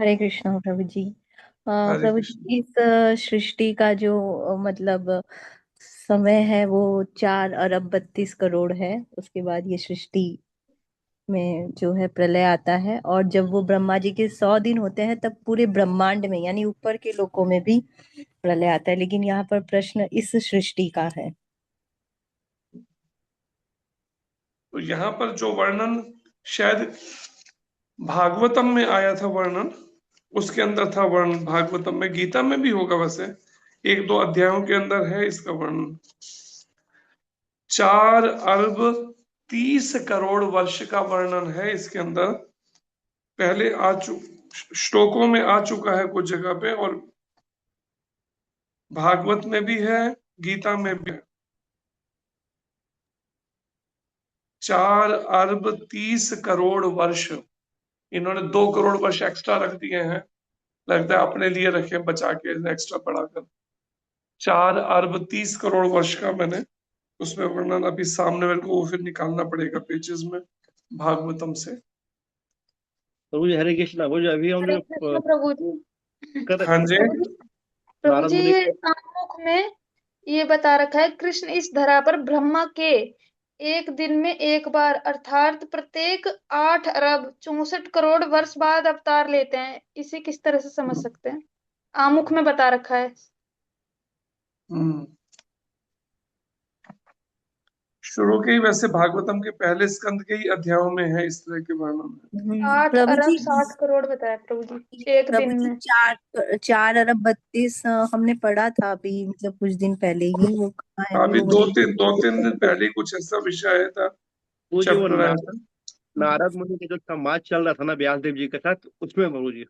हरे कृष्णा प्रभु जी। हरे प्रभु कृष्ण। जी, इस सृष्टि का जो मतलब समय है वो 4 अरब 32 करोड़ है। उसके बाद ये सृष्टि में जो है प्रलय आता है, और जब वो ब्रह्मा जी के 100 दिन होते हैं तब पूरे ब्रह्मांड में यानी ऊपर के लोकों में भी प्रलय आता है। लेकिन यहाँ पर प्रश्न इस सृष्टि का है। तो यहाँ पर जो वर्णन शायद भागवतम में आया था, वर्णन उसके अंदर था वर्णन, भागवतम में, गीता में भी होगा वैसे, एक दो अध्यायों के अंदर है इसका वर्णन। 4 अरब 30 करोड़ वर्ष का वर्णन है इसके अंदर। पहले श्लोकों में आ चुका है कुछ जगह पे, और भागवत में भी है, गीता में भी है। 4 अरब 30 करोड़ वर्ष। इन्होंने 2 करोड़ वर्ष एक्स्ट्रा रख दिए हैं, लगता है अपने लिए रखे बचा के एक्स्ट्रा बढ़ाकर। 4 अरब 30 करोड़ वर्ष का मैंने उसमें वर्णन अभी सामने, मेरे को वो फिर निकालना पड़ेगा पेजेस में भागवतम से। प्रभु जी हरे कृष्णा। प्रभु जी अभी हम हरे लोग कृष्ण प्रभु जी। कर हाँ जी। प्रभु जी, प्रभु नारद जी, मुनि। ये आमुख में ये बता रखा है, कृष्ण इस धरा पर ब्रह्मा के एक दिन में एक बार अर्थात प्रत्येक 8 अरब 64 करोड़ वर्ष बाद अवतार लेते हैं। इसे किस तरह से समझ सकते हैं? आमुख में बता रखा है। शुरू के ही वैसे भागवतम के पहले स्कंद के ही अध्यायों में है इस तरह के वर्णन। 8 प्रभु अरब जी 60 करोड़ बताया प्रभु जी एक प्रभु दिन जी में। 4 अरब 32 हमने पढ़ा था अभी, मतलब कुछ दिन पहले ही। वो कहाँ है अभी वो दो मुझे। तीन दिन पहले ही कुछ ऐसा विषय आया था, वो जो चैप्टर आया था। नारद मुनि का जो संवाद चल रहा था ना व्यास देव जी के साथ, उसमें प्रभु जी।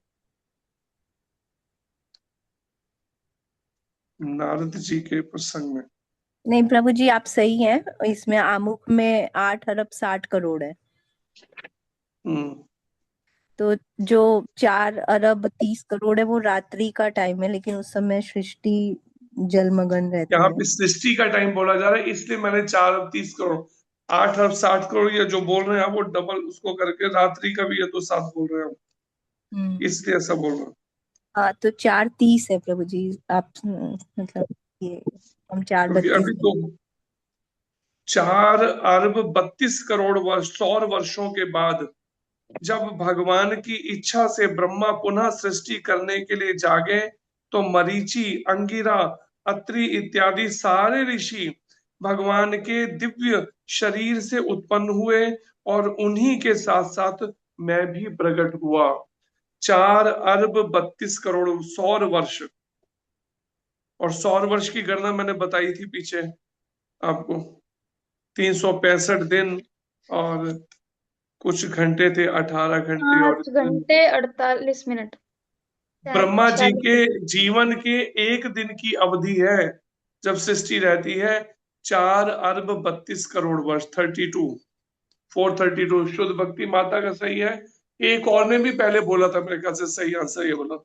नारद जी के प्रसंग में। नहीं प्रभु जी, आप सही हैं, इसमें आमुख में 8 अरब 60 करोड़ है। तो जो 4 अरब 30 करोड़ है वो रात्रि का टाइम है, लेकिन उस समय सृष्टि जलमग्न रहती यहाँ है। पे सृष्टि का टाइम बोला जा रहा है, इसलिए मैंने 4 अरब 30 करोड़, 8 अरब 60 करोड़, या जो बोल रहे हैं आप वो डबल उसको करके रात्रि का भी है तो 7 बोल रहे हैं आप, इसलिए ऐसा बोल रहे हैं। हाँ, तो 4:30 है प्रभु जी। आप मतलब ये हम क्योंकि 4:32 अभी तो 4 अरब 32 करोड़ वर्ष 100 वर्षों के बाद जब भगवान की इच्छा से ब्रह्मा पुनः सृष्टि करने के लिए जागे, तो मरीचि, अंगिरा, अत्रि इत्यादि सारे ऋषि भगवान के दिव्य शरीर से उत्पन्न हुए, और उन्हीं के साथ साथ मैं भी प्रकट हुआ। 4 अरब 32 करोड़ सौर वर्ष, और सौर वर्ष की गणना मैंने बताई थी पीछे आपको, 365 दिन और कुछ घंटे थे, 18 घंटे और 5 घंटे 48 मिनट। ब्रह्मा जी के 46 जीवन के एक दिन की अवधि है जब सृष्टि रहती है 4 अरब 32 करोड़ वर्ष, 432 शुद्ध भक्ति माता का सही है। एक और ने भी पहले बोला था, मेरे ख्याल से सही आंसर ये बोला।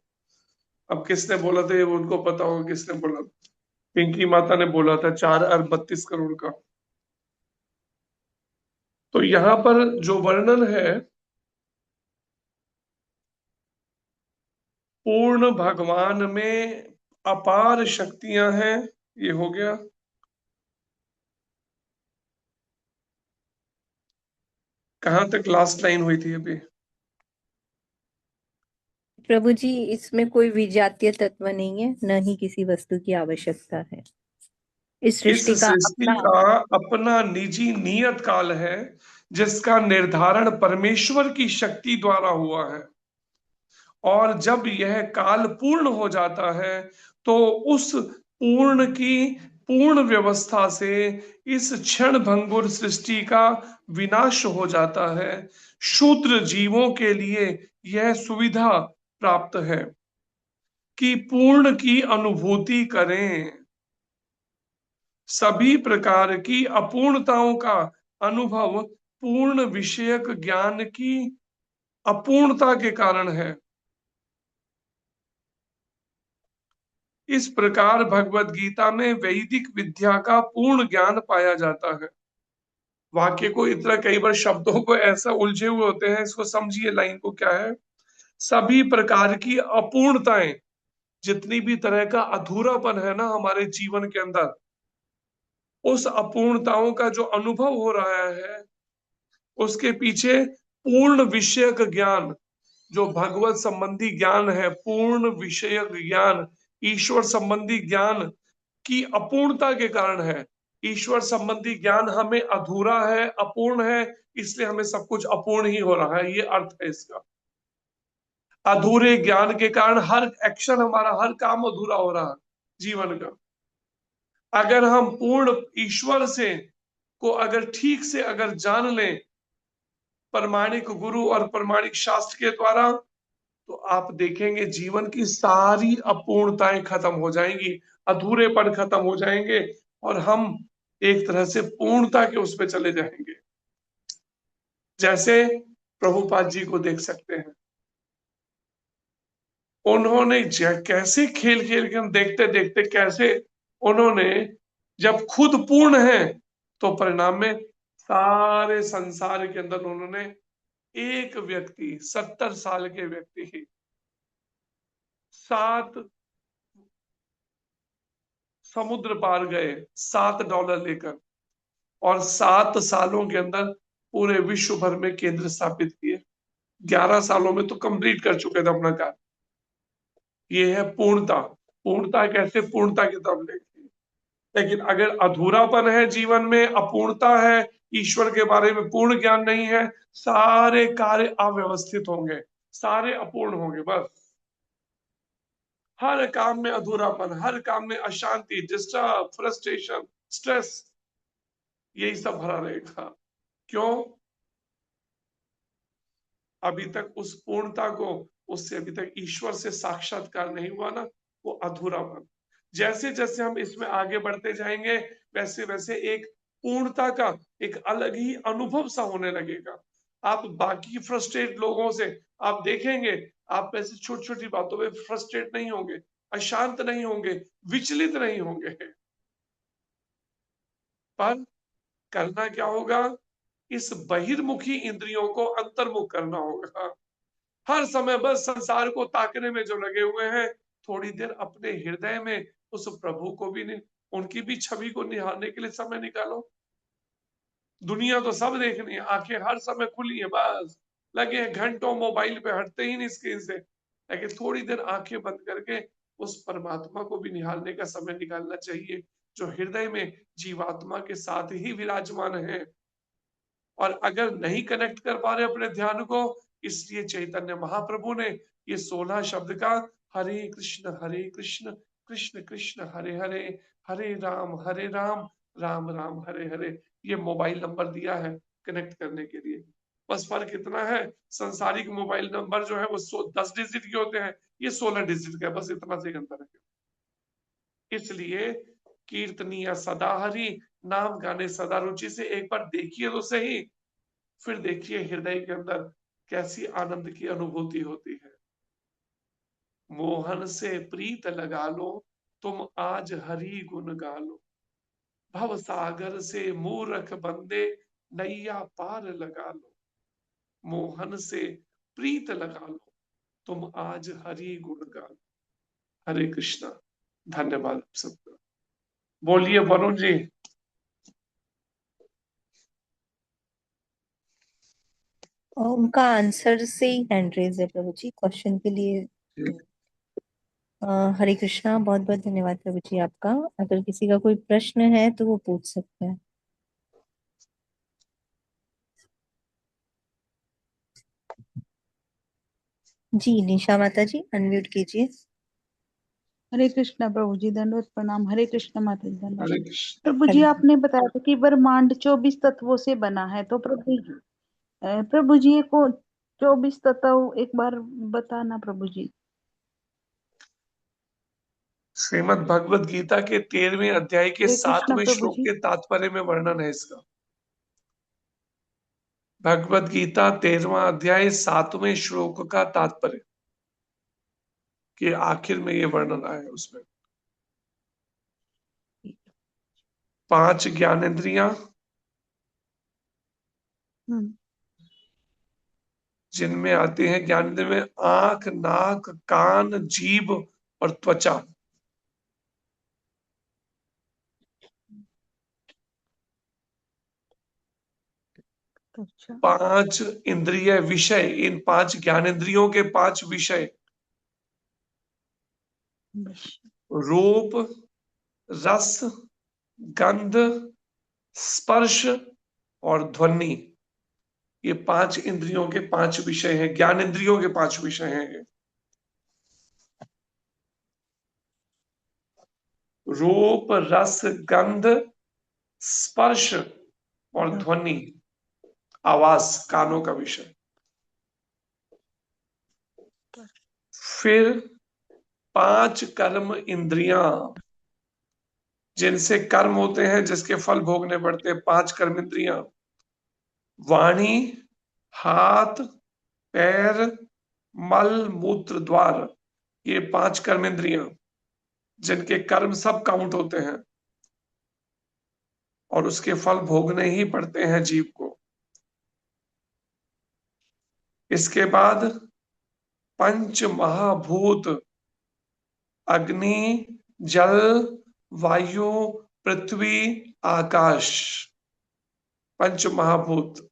अब किसने बोला था ये उनको पता होगा किसने बोला। पिंकी माता ने बोला था 4 अरब 32 करोड़ का। तो यहाँ पर जो वर्णन है पूर्ण भगवान में अपार शक्तियां हैं, ये हो गया। कहां तक लास्ट लाइन हुई थी अभी? प्रभु जी, इसमें कोई विजातीय तत्व नहीं है, न ही किसी वस्तु की आवश्यकता है। इस इस सृष्टि का सृष्टि अपना का अपना निजी नियत काल है, जिसका निर्धारण परमेश्वर की शक्ति द्वारा हुआ है, और जब यह काल पूर्ण हो जाता है तो उस पूर्ण की पूर्ण व्यवस्था से इस क्षण भंगुर सृष्टि का विनाश हो जाता है। शूद्र जीवों के लिए यह सुविधा प्राप्त है कि पूर्ण की अनुभूति करें। सभी प्रकार की अपूर्णताओं का अनुभव पूर्ण विषयक ज्ञान की अपूर्णता के कारण है। इस प्रकार भगवत गीता में वैदिक विद्या का पूर्ण ज्ञान पाया जाता है। वाक्य को इतना कई बार शब्दों को ऐसा उलझे हुए होते हैं, इसको समझिए लाइन को क्या है। सभी प्रकार की अपूर्णताएं, जितनी भी तरह का अधूरापन है ना हमारे जीवन के अंदर, उस अपूर्णताओं का जो अनुभव हो रहा है उसके पीछे पूर्ण विषयक ज्ञान, जो भगवत संबंधी ज्ञान है, पूर्ण विषयक ज्ञान, ईश्वर संबंधी ज्ञान की अपूर्णता के कारण है। ईश्वर संबंधी ज्ञान हमें अधूरा है, अपूर्ण है, इसलिए हमें सब कुछ अपूर्ण ही हो रहा है, ये अर्थ है इसका। अधूरे ज्ञान के कारण हर एक्शन हमारा, हर काम अधूरा हो रहा है जीवन का। अगर हम पूर्ण ईश्वर से को अगर ठीक से अगर जान लें प्रमाणिक गुरु और प्रमाणिक शास्त्र के द्वारा, तो आप देखेंगे जीवन की सारी अपूर्णताएं खत्म हो जाएंगी, अधूरेपन खत्म हो जाएंगे, और हम एक तरह से पूर्णता के उस पे चले जाएंगे। जैसे प्रभुपाद जी को देख सकते हैं, उन्होंने कैसे खेल खेल के हम देखते देखते कैसे उन्होंने जब खुद पूर्ण है तो परिणाम में सारे संसार के अंदर उन्होंने एक व्यक्ति 70 साल के व्यक्ति ही 7 समुद्र पार गए $7 लेकर, और 7 सालों के अंदर पूरे विश्व भर में केंद्र स्थापित किए। 11 सालों में तो कंप्लीट कर चुके थे अपना कार्य। ये है पूर्णता। पूर्णता कैसे? पूर्णता की तरफ लेके। लेकिन अगर अधूरापन है जीवन में, अपूर्णता है, ईश्वर के बारे में पूर्ण ज्ञान नहीं है, सारे कार्य अव्यवस्थित होंगे, सारे अपूर्ण होंगे। बस हर काम में अधूरापन, हर काम में अशांति, डिस्टर्ब, फ्रस्ट्रेशन, स्ट्रेस, यही सब भरा रहेगा। क्यों? अभी तक उस पूर्णता को, उससे अभी तक ईश्वर से साक्षात्कार नहीं हुआ ना, वो अधूरापन। जैसे जैसे हम इसमें आगे बढ़ते जाएंगे, वैसे वैसे एक पूर्णता का एक अलग ही अनुभव सा होने लगेगा। आप बाकी फ्रस्ट्रेट लोगों से आप देखेंगे, आप ऐसी छोटी छोटी बातों में फ्रस्ट्रेट नहीं होंगे, अशांत नहीं होंगे, विचलित नहीं होंगे। पर करना क्या होगा? इस बहिर्मुखी इंद्रियों को अंतर्मुख करना होगा। हर समय बस संसार को ताकने में जो लगे हुए हैं, थोड़ी देर अपने हृदय में उस प्रभु को भी उनकी भी छवि को निहारने के लिए समय निकालो। दुनिया तो सब देखनी है, आंखें हर समय खुली है, बस लगे हैं घंटों मोबाइल पे, हटते ही नहीं स्क्रीन से। लेकिन थोड़ी देर आंखें बंद करके उस परमात्मा को भी निहारने का समय निकालना चाहिए, जो हृदय में जीवात्मा के साथ ही विराजमान है। और अगर नहीं कनेक्ट कर पा रहे अपने ध्यान को, इसलिए चैतन्य महाप्रभु ने ये 16 शब्द का हरे कृष्ण कृष्ण कृष्ण हरे हरे, हरे राम राम राम हरे हरे, ये मोबाइल नंबर दिया है कनेक्ट करने के लिए। बस फर्क इतना है, संसारिक मोबाइल नंबर जो है वो 10 डिजिट के होते हैं, ये 16 डिजिट का है, बस इतना से अंतर है। इसलिए कीर्तनीय सदा हरि, नाम गाने सदा रुचि से एक बार देखिए तो सही, फिर देखिए हृदय के अंदर कैसी आनंद की अनुभूति होती है। मोहन से प्रीत लगा लो, तुम आज हरि गुण गा लो, भव सागर से मूर्ख बंदे, नैया पार लगा लो। मोहन से प्रीत लगा लो, तुम आज हरि गुण गा लो। हरे कृष्णा। धन्यवाद सबका। बोलिए वरुण जी। उनका आंसर से ही हैंड रेज है प्रभु जी, क्वेश्चन के लिए। हरे कृष्णा, बहुत बहुत धन्यवाद प्रभु जी आपका। अगर किसी का कोई प्रश्न है तो वो पूछ सकते हैं। जी निशा माता जी, अनम्यूट कीजिए। हरे कृष्णा प्रभु जी, दंडवत प्रणाम। हरे कृष्णा माता जी, दंडवत। हरे कृष्ण। प्रभु जी, आपने बताया था कि ब्रह्मांड 24 तत्वों से बना है, तो प्रभु जी को 24 तत्व एक बार बताना प्रभु जी। श्रीमद् भगवद गीता के 13वें अध्याय के हरे कृष्णा 7वें प्रभु श्लोक जी। के तात्पर्य में वर्णन है इसका। भगवद गीता 13वां अध्याय 7वें श्लोक का तात्पर्य के आखिर में ये वर्णन आया है। उसमें 5 ज्ञानेंद्रियां, जिनमें आते हैं ज्ञानेंद्रिय में आंख, नाक, कान, जीभ और त्वचा। अच्छा। 5 इंद्रिय विषय, इन 5 ज्ञानेंद्रियों के 5 विषय, रूप, रस, गंध, स्पर्श और ध्वनि, ये 5 इंद्रियों के 5 विषय हैं, ज्ञानेंद्रियों के 5 विषय हैं। रूप, रस, गंध, स्पर्श और ध्वनि, आवाज, कानों का विषय। फिर 5 कर्म इंद्रियां, जिनसे कर्म होते हैं, जिसके फल भोगने पड़ते हैं। 5 कर्म इंद्रियां, वाणी, हाथ, पैर, मल, मूत्र, द्वार, ये 5 कर्म इंद्रियां, जिनके कर्म सब काउंट होते हैं और उसके फल भोगने ही पड़ते हैं जीव को। इसके बाद 5 महाभूत, अग्नि, जल, वायु, पृथ्वी, आकाश, 5 महाभूत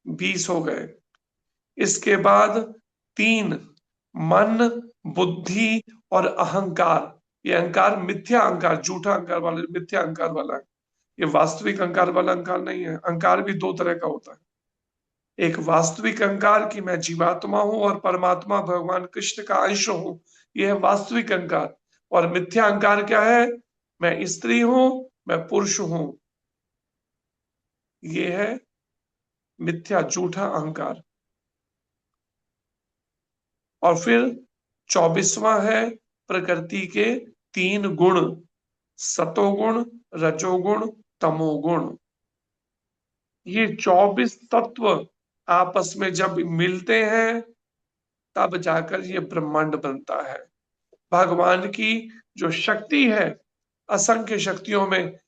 20 हो गए। इसके बाद 3 मन, बुद्धि और अहंकार। ये अहंकार मिथ्या अहंकार, झूठा अहंकार वाला, मिथ्या अहंकार वाला है। ये वास्तविक अहंकार वाला अहंकार नहीं है। अहंकार भी दो तरह का होता है। एक वास्तविक अहंकार कि मैं जीवात्मा हूं और परमात्मा भगवान कृष्ण का अंश हूं, यह है वास्तविक अहंकार। और मिथ्या अहंकार क्या है? मैं स्त्री हूं, मैं पुरुष हूं, ये है मिथ्या झूठा अहंकार। और फिर 24वां है प्रकृति के 3 गुण, सतोगुण, रजोगुण, तमोगुण। ये 24 तत्व आपस में जब मिलते हैं तब जाकर ये ब्रह्मांड बनता है। भगवान की जो शक्ति है, असंख्य शक्तियों में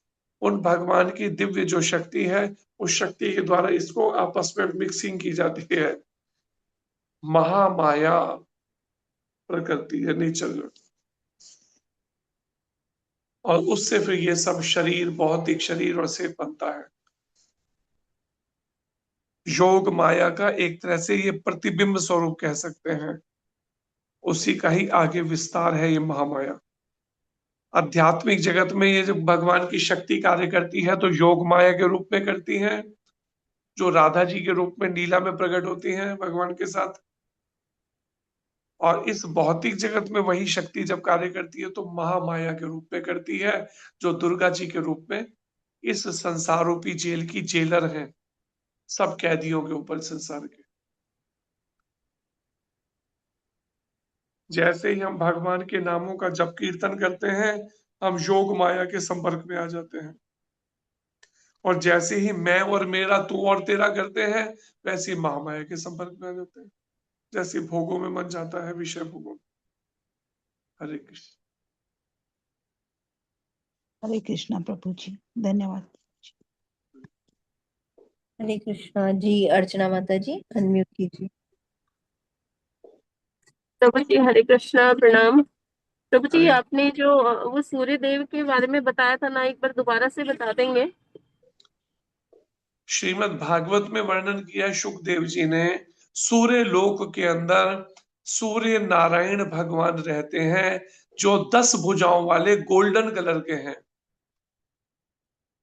उन भगवान की दिव्य जो शक्ति है, उस शक्ति के द्वारा इसको आपस में मिक्सिंग की जाती है। महामाया प्रकृति है, नेचर। और उससे फिर ये सब शरीर, भौतिक शरीर और से बनता है। योग माया का एक तरह से ये प्रतिबिंब स्वरूप कह सकते हैं, उसी का ही आगे विस्तार है ये महामाया। आध्यात्मिक जगत में ये जब भगवान की शक्ति कार्य करती है तो योग माया के रूप में करती है, जो राधा जी के रूप में लीला में प्रकट होती हैं भगवान के साथ। और इस भौतिक जगत में वही शक्ति जब कार्य करती है तो महामाया के रूप में करती है, जो दुर्गा जी के रूप में इस संसार रूपी जेल की जेलर है, सब कैदियों के ऊपर संसार के। जैसे ही हम भगवान के नामों का जप कीर्तन करते हैं, हम योग माया के संपर्क में आ जाते हैं। और जैसे ही मैं और मेरा, तू और तेरा करते हैं, वैसे ही महामाया के संपर्क में आ जाते हैं। जैसे भोगों में मन जाता है, विषय भोगों में। हरे कृष्ण। हरे कृष्णा प्रभु जी, धन्यवाद। हरे कृष्णा जी। अर्चना माता जी अनम्यूट कीजिए। प्रभु जी हरे कृष्णा, प्रणाम। प्रभु जी हरे आपने जो वो सूर्य देव के बारे में बताया था ना, एक बार दोबारा से बता देंगे? श्रीमद् भागवत में वर्णन किया शुकदेव जी ने। सूर्य लोक के अंदर सूर्य नारायण भगवान रहते हैं, जो 10 भुजाओं वाले गोल्डन कलर के हैं।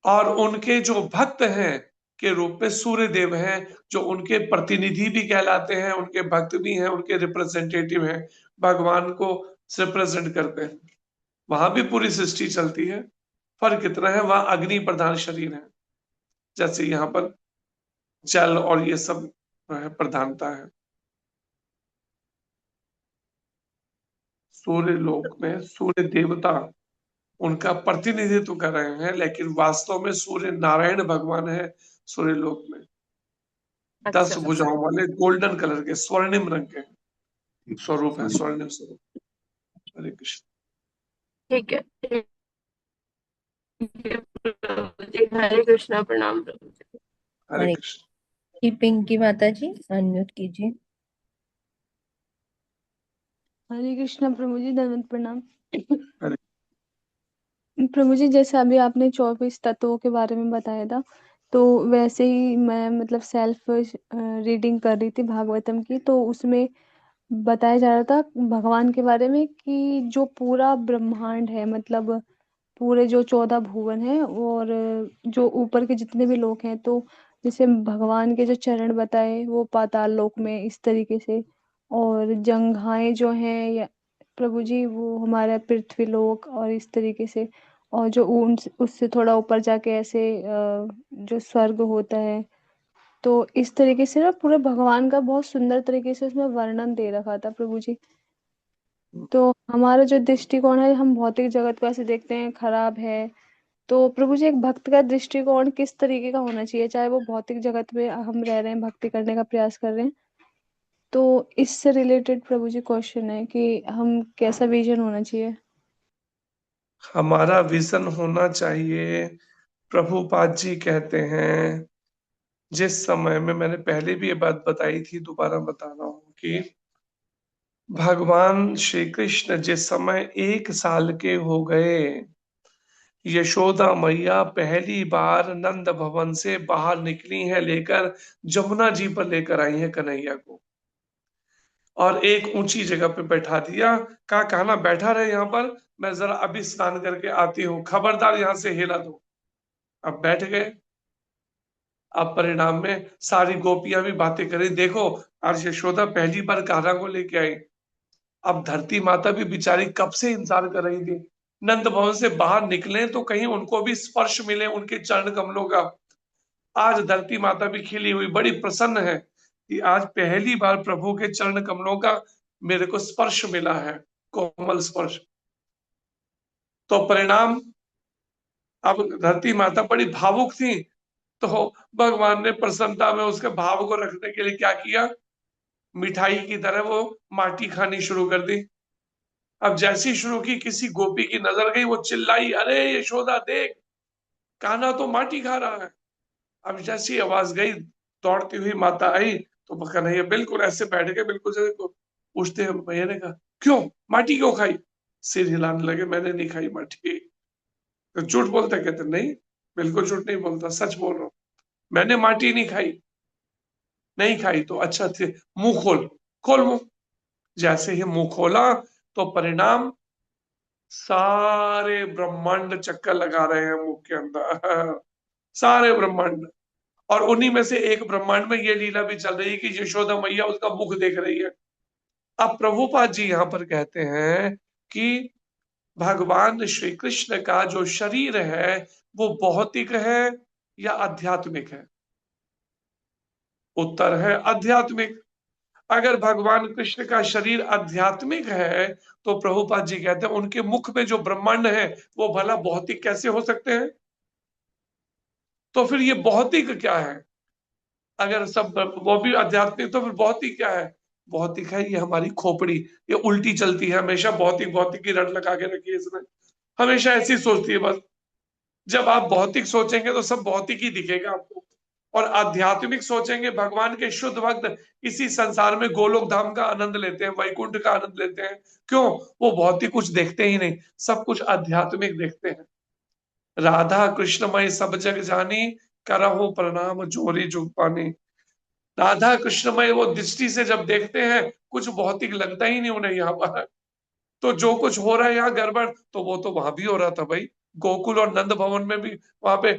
और उनके जो भक्त हैं के रूप में सूर्य देव हैं, जो उनके प्रतिनिधि भी कहलाते हैं, उनके भक्त भी हैं, उनके रिप्रेजेंटेटिव हैं, भगवान को रिप्रेजेंट करते हैं। वहां भी पूरी सृष्टि चलती है, फर्क इतना है वहां अग्नि प्रधान शरीर है, जैसे यहाँ पर जल और ये सब प्रधानता है। सूर्य लोक में सूर्य देवता उनका प्रतिनिधित्व कर रहे हैं, लेकिन वास्तव में सूर्य नारायण भगवान है सूर्य लोक में। 10 भुजाओं वाले गोल्डन कलर के स्वर्णिम रंग के स्वरूप है, स्वर्णिम स्वरूप। हरे कृष्ण। ठीक है प्रभु जी, हरे कृष्णा, प्रणाम प्रभु जी। हरे कृष्ण। पिंकी माता जी अनम्यूट कीजिए। हरे कृष्णा प्रभु जी, धन्यवाद, प्रणाम। हरे प्रभु जी जैसे अभी आपने 24 तत्वों के बारे में बताया था, तो वैसे ही मैं मतलब सेल्फ रीडिंग कर रही थी भागवतम की, तो उसमें बताया जा रहा था भगवान के बारे में कि जो पूरा ब्रह्मांड है, मतलब पूरे जो 14 भुवन है और जो ऊपर के जितने भी लोक हैं, तो जैसे भगवान के जो चरण बताए वो पाताल लोक में इस तरीके से, और जंघाएं जो हैं या प्रभु जी वो हमारा पृथ्वी लोक और इस तरीके से, और जो उससे थोड़ा ऊपर जाके ऐसे जो स्वर्ग होता है, तो इस तरीके से ना पूरे भगवान का बहुत सुंदर तरीके से उसमें वर्णन दे रखा था प्रभु जी। तो हमारा जो दृष्टिकोण है, हम भौतिक जगत को ऐसे देखते हैं खराब है, तो प्रभु जी एक भक्त का दृष्टिकोण किस तरीके का होना चाहिए, चाहे वो भौतिक जगत में हम रह रहे हैं, भक्ति करने का प्रयास कर रहे हैं, तो इससे रिलेटेड प्रभु जी क्वेश्चन है कि हम कैसा विजन होना चाहिए। हमारा विजन होना चाहिए, प्रभुपाद जी कहते हैं, जिस समय में मैंने पहले भी ये बात बताई थी, दोबारा बता रहा हूं कि भगवान श्री कृष्ण जिस समय 1 साल के हो गए, यशोदा मैया पहली बार नंद भवन से बाहर निकली हैं, लेकर जमुना जी पर लेकर आई हैं कन्हैया को। और एक ऊंची जगह पे बैठा दिया। कहा कहना बैठा रहे यहाँ पर, मैं जरा अभी स्नान करके आती हूँ, खबरदार यहाँ से हिला दो। अब बैठ गए। अब परिणाम में सारी गोपियां भी बातें करें, देखो आज यशोदा पहली बार कान्हा को लेके आई। अब धरती माता भी बेचारी कब से इंतजार कर रही थी, नंद भवन से बाहर निकले तो कहीं उनको भी स्पर्श मिले उनके चरण कमलों का। आज धरती माता भी खिली हुई बड़ी प्रसन्न है कि आज पहली बार प्रभु के चरण कमलों का मेरे को स्पर्श मिला है, कोमल स्पर्श। तो परिणाम, अब धरती माता बड़ी भावुक थी, तो भगवान ने प्रसन्नता में उसके भाव को रखने के लिए क्या किया, मिठाई की तरह वो माटी खानी शुरू कर दी। अब जैसी शुरू की, किसी गोपी की नजर गई, वो चिल्लाई, अरे यशोदा देख, कान्हा तो माटी खा रहा है। अब जैसी आवाज गई, दौड़ती हुई माता आई, तो कन्हैया बिल्कुल ऐसे बैठ गए, बिल्कुल जैसे को पूछते हैं। भैया ने कहा क्यों माटी क्यों खाई, सिर हिलाने लगे, मैंने नहीं खाई माटी। तो झूठ बोलते, कहते नहीं बिल्कुल झूठ नहीं बोलता, सच बोल रहा हूं, मैंने माटी नहीं खाई। नहीं खाई तो अच्छा थे, मुंह खोल, खोल मुंह। जैसे ही मुंह खोला तो परिणाम, सारे ब्रह्मांड चक्कर लगा रहे हैं मुख के अंदर, सारे ब्रह्मांड। और उन्हीं में से एक ब्रह्मांड में ये लीला भी चल रही है कि यशोदा मैया उसका मुख देख रही है। अब प्रभुपाद जी यहाँ पर कहते हैं कि भगवान श्री कृष्ण का जो शरीर है वो भौतिक है या आध्यात्मिक है। उत्तर है आध्यात्मिक। अगर भगवान कृष्ण का शरीर आध्यात्मिक है तो प्रभुपाद जी कहते हैं उनके मुख में जो ब्रह्मांड है वो भला भौतिक कैसे हो सकते हैं। तो फिर ये भौतिक क्या है, अगर सब वो भी आध्यात्मिक, तो फिर भौतिक क्या है। भौतिक है ये हमारी खोपड़ी, ये उल्टी चलती है हमेशा, भौतिक भौतिक की रट लगा के रखी है इसने, हमेशा ऐसी सोचती है बस। जब आप भौतिक सोचेंगे तो सब भौतिक ही दिखेगा आपको, और आध्यात्मिक सोचेंगे, भगवान के शुद्ध भक्त इसी संसार में गोलोक धाम का आनंद लेते हैं, वैकुंठ का आनंद लेते हैं। क्यों, वो भौतिक कुछ देखते ही नहीं, सब कुछ आध्यात्मिक देखते हैं। राधा कृष्णमय सब जग जानी, करहु प्रणाम जोरी जुग पानी। राधा कृष्णमय वो दृष्टि से जब देखते हैं कुछ भौतिक लगता ही नहीं उन्हें यहाँ पर। तो जो कुछ हो रहा है यहाँ गड़बड़, तो वो तो वहां भी हो रहा था भाई, गोकुल और नंद भवन में भी, वहां पे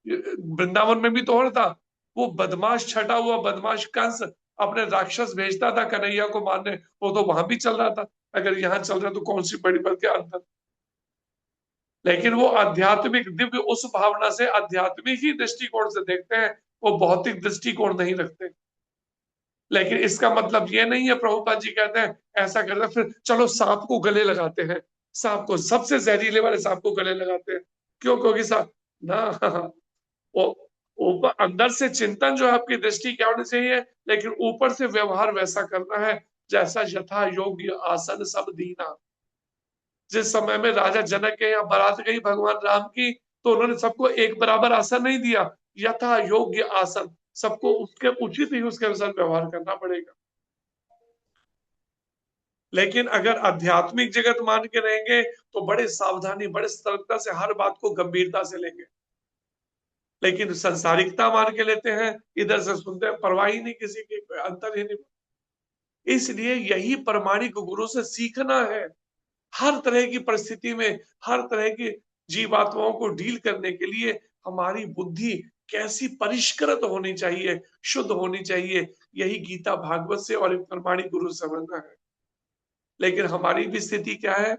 वृंदावन में भी तो हो रहा था। वो बदमाश, छटा हुआ बदमाश कंस अपने राक्षस भेजता था कन्हैया को मारने, वो तो वहां भी चल रहा था। अगर यहाँ चल रहा तो कौन सी बड़ी बात के अंदर। लेकिन वो आध्यात्मिक दिव्य उस भावना से आध्यात्मिक ही दृष्टिकोण से देखते हैं, वो भौतिक दृष्टिकोण नहीं रखते। लेकिन इसका मतलब ये नहीं है, प्रभुपाद जी कहते हैं ऐसा करते हैं फिर चलो सांप को गले लगाते हैं, सांप को, सबसे जहरीले वाले सांप को गले लगाते हैं। क्यों, क्योंकि सांप ना, वो अंदर से चिंतन जो है आपकी दृष्टि क्या होनी चाहिए, लेकिन ऊपर से व्यवहार वैसा करना है जैसा यथा योग्य आसन सब दीना। जिस समय में राजा जनक के यहाँ बारात गई भगवान राम की, तो उन्होंने सबको एक बराबर आसन नहीं दिया, यथा योग्य आसन, सबको उसके उचित ही उसके अनुसार व्यवहार करना पड़ेगा। लेकिन अगर आध्यात्मिक जगत मान के रहेंगे तो बड़े सावधानी, बड़े सतर्कता से हर बात को गंभीरता से लेंगे। लेकिन संसारिकता मान के लेते हैं, इधर से सुनते हैं, परवाह ही नहीं किसी की, अंतर ही नहीं। इसलिए यही प्रामाणिक गुरु से सीखना है। हर तरह की परिस्थिति में, हर तरह की जीवात्माओं को डील करने के लिए हमारी बुद्धि कैसी परिष्कृत होनी चाहिए, शुद्ध होनी चाहिए, यही गीता भागवत से और एक प्रामाणिक गुरु से समझना है। लेकिन हमारी भी स्थिति क्या है,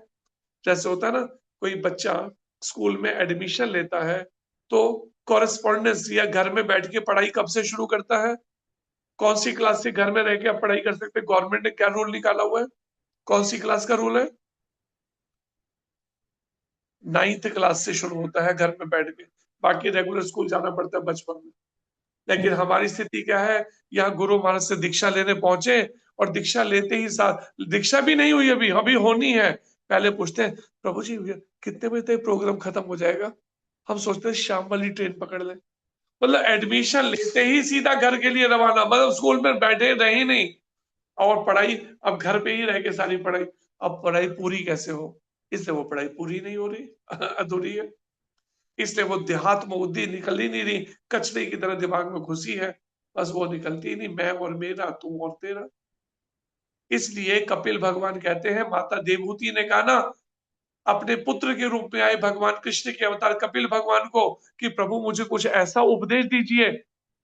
जैसे होता है ना, कोई बच्चा स्कूल में एडमिशन लेता है तो कॉरेस्पॉन्डेंस या घर में बैठ के पढ़ाई कब से शुरू करता है, कौन सी क्लास से घर में रह के आप पढ़ाई कर सकते हैं। गवर्नमेंट ने क्या रूल निकाला हुआ है, कौन सी क्लास का रूल है, 9th क्लास से शुरू होता है घर में बैठ के, बाकी रेगुलर स्कूल जाना पड़ता है बचपन में। लेकिन हमारी स्थिति क्या है, यहाँ गुरु महाराज से दीक्षा लेने पहुंचे और दीक्षा लेते ही साथ, दीक्षा भी नहीं हुई अभी, अभी होनी है, पहले पूछते हैं प्रभु जी कितने बजे तक प्रोग्राम खत्म हो जाएगा। हम सोचते हैं शाम वाली ट्रेन पकड़ ले, मतलब एडमिशन लेते ही सीधा घर के लिए रवाना, मतलब स्कूल में बैठे रहे नहीं, और पढ़ाई अब घर पे ही रह के सारी पढ़ाई। अब पढ़ाई पूरी कैसे हो, इसलिए वो पढ़ाई पूरी नहीं हो रही, अधूरी है। इसलिए वो देहात्म बुद्धि निकल ही नहीं रही, कचरे की तरह दिमाग में घुसी है, बस वो निकलती ही नहीं, मैं और मेरा, तू और तेरा। इसलिए कपिल भगवान कहते हैं, माता देवहूति ने कहा ना अपने पुत्र के रूप में आए भगवान कृष्ण के अवतार कपिल भगवान को कि प्रभु मुझे कुछ ऐसा उपदेश दीजिए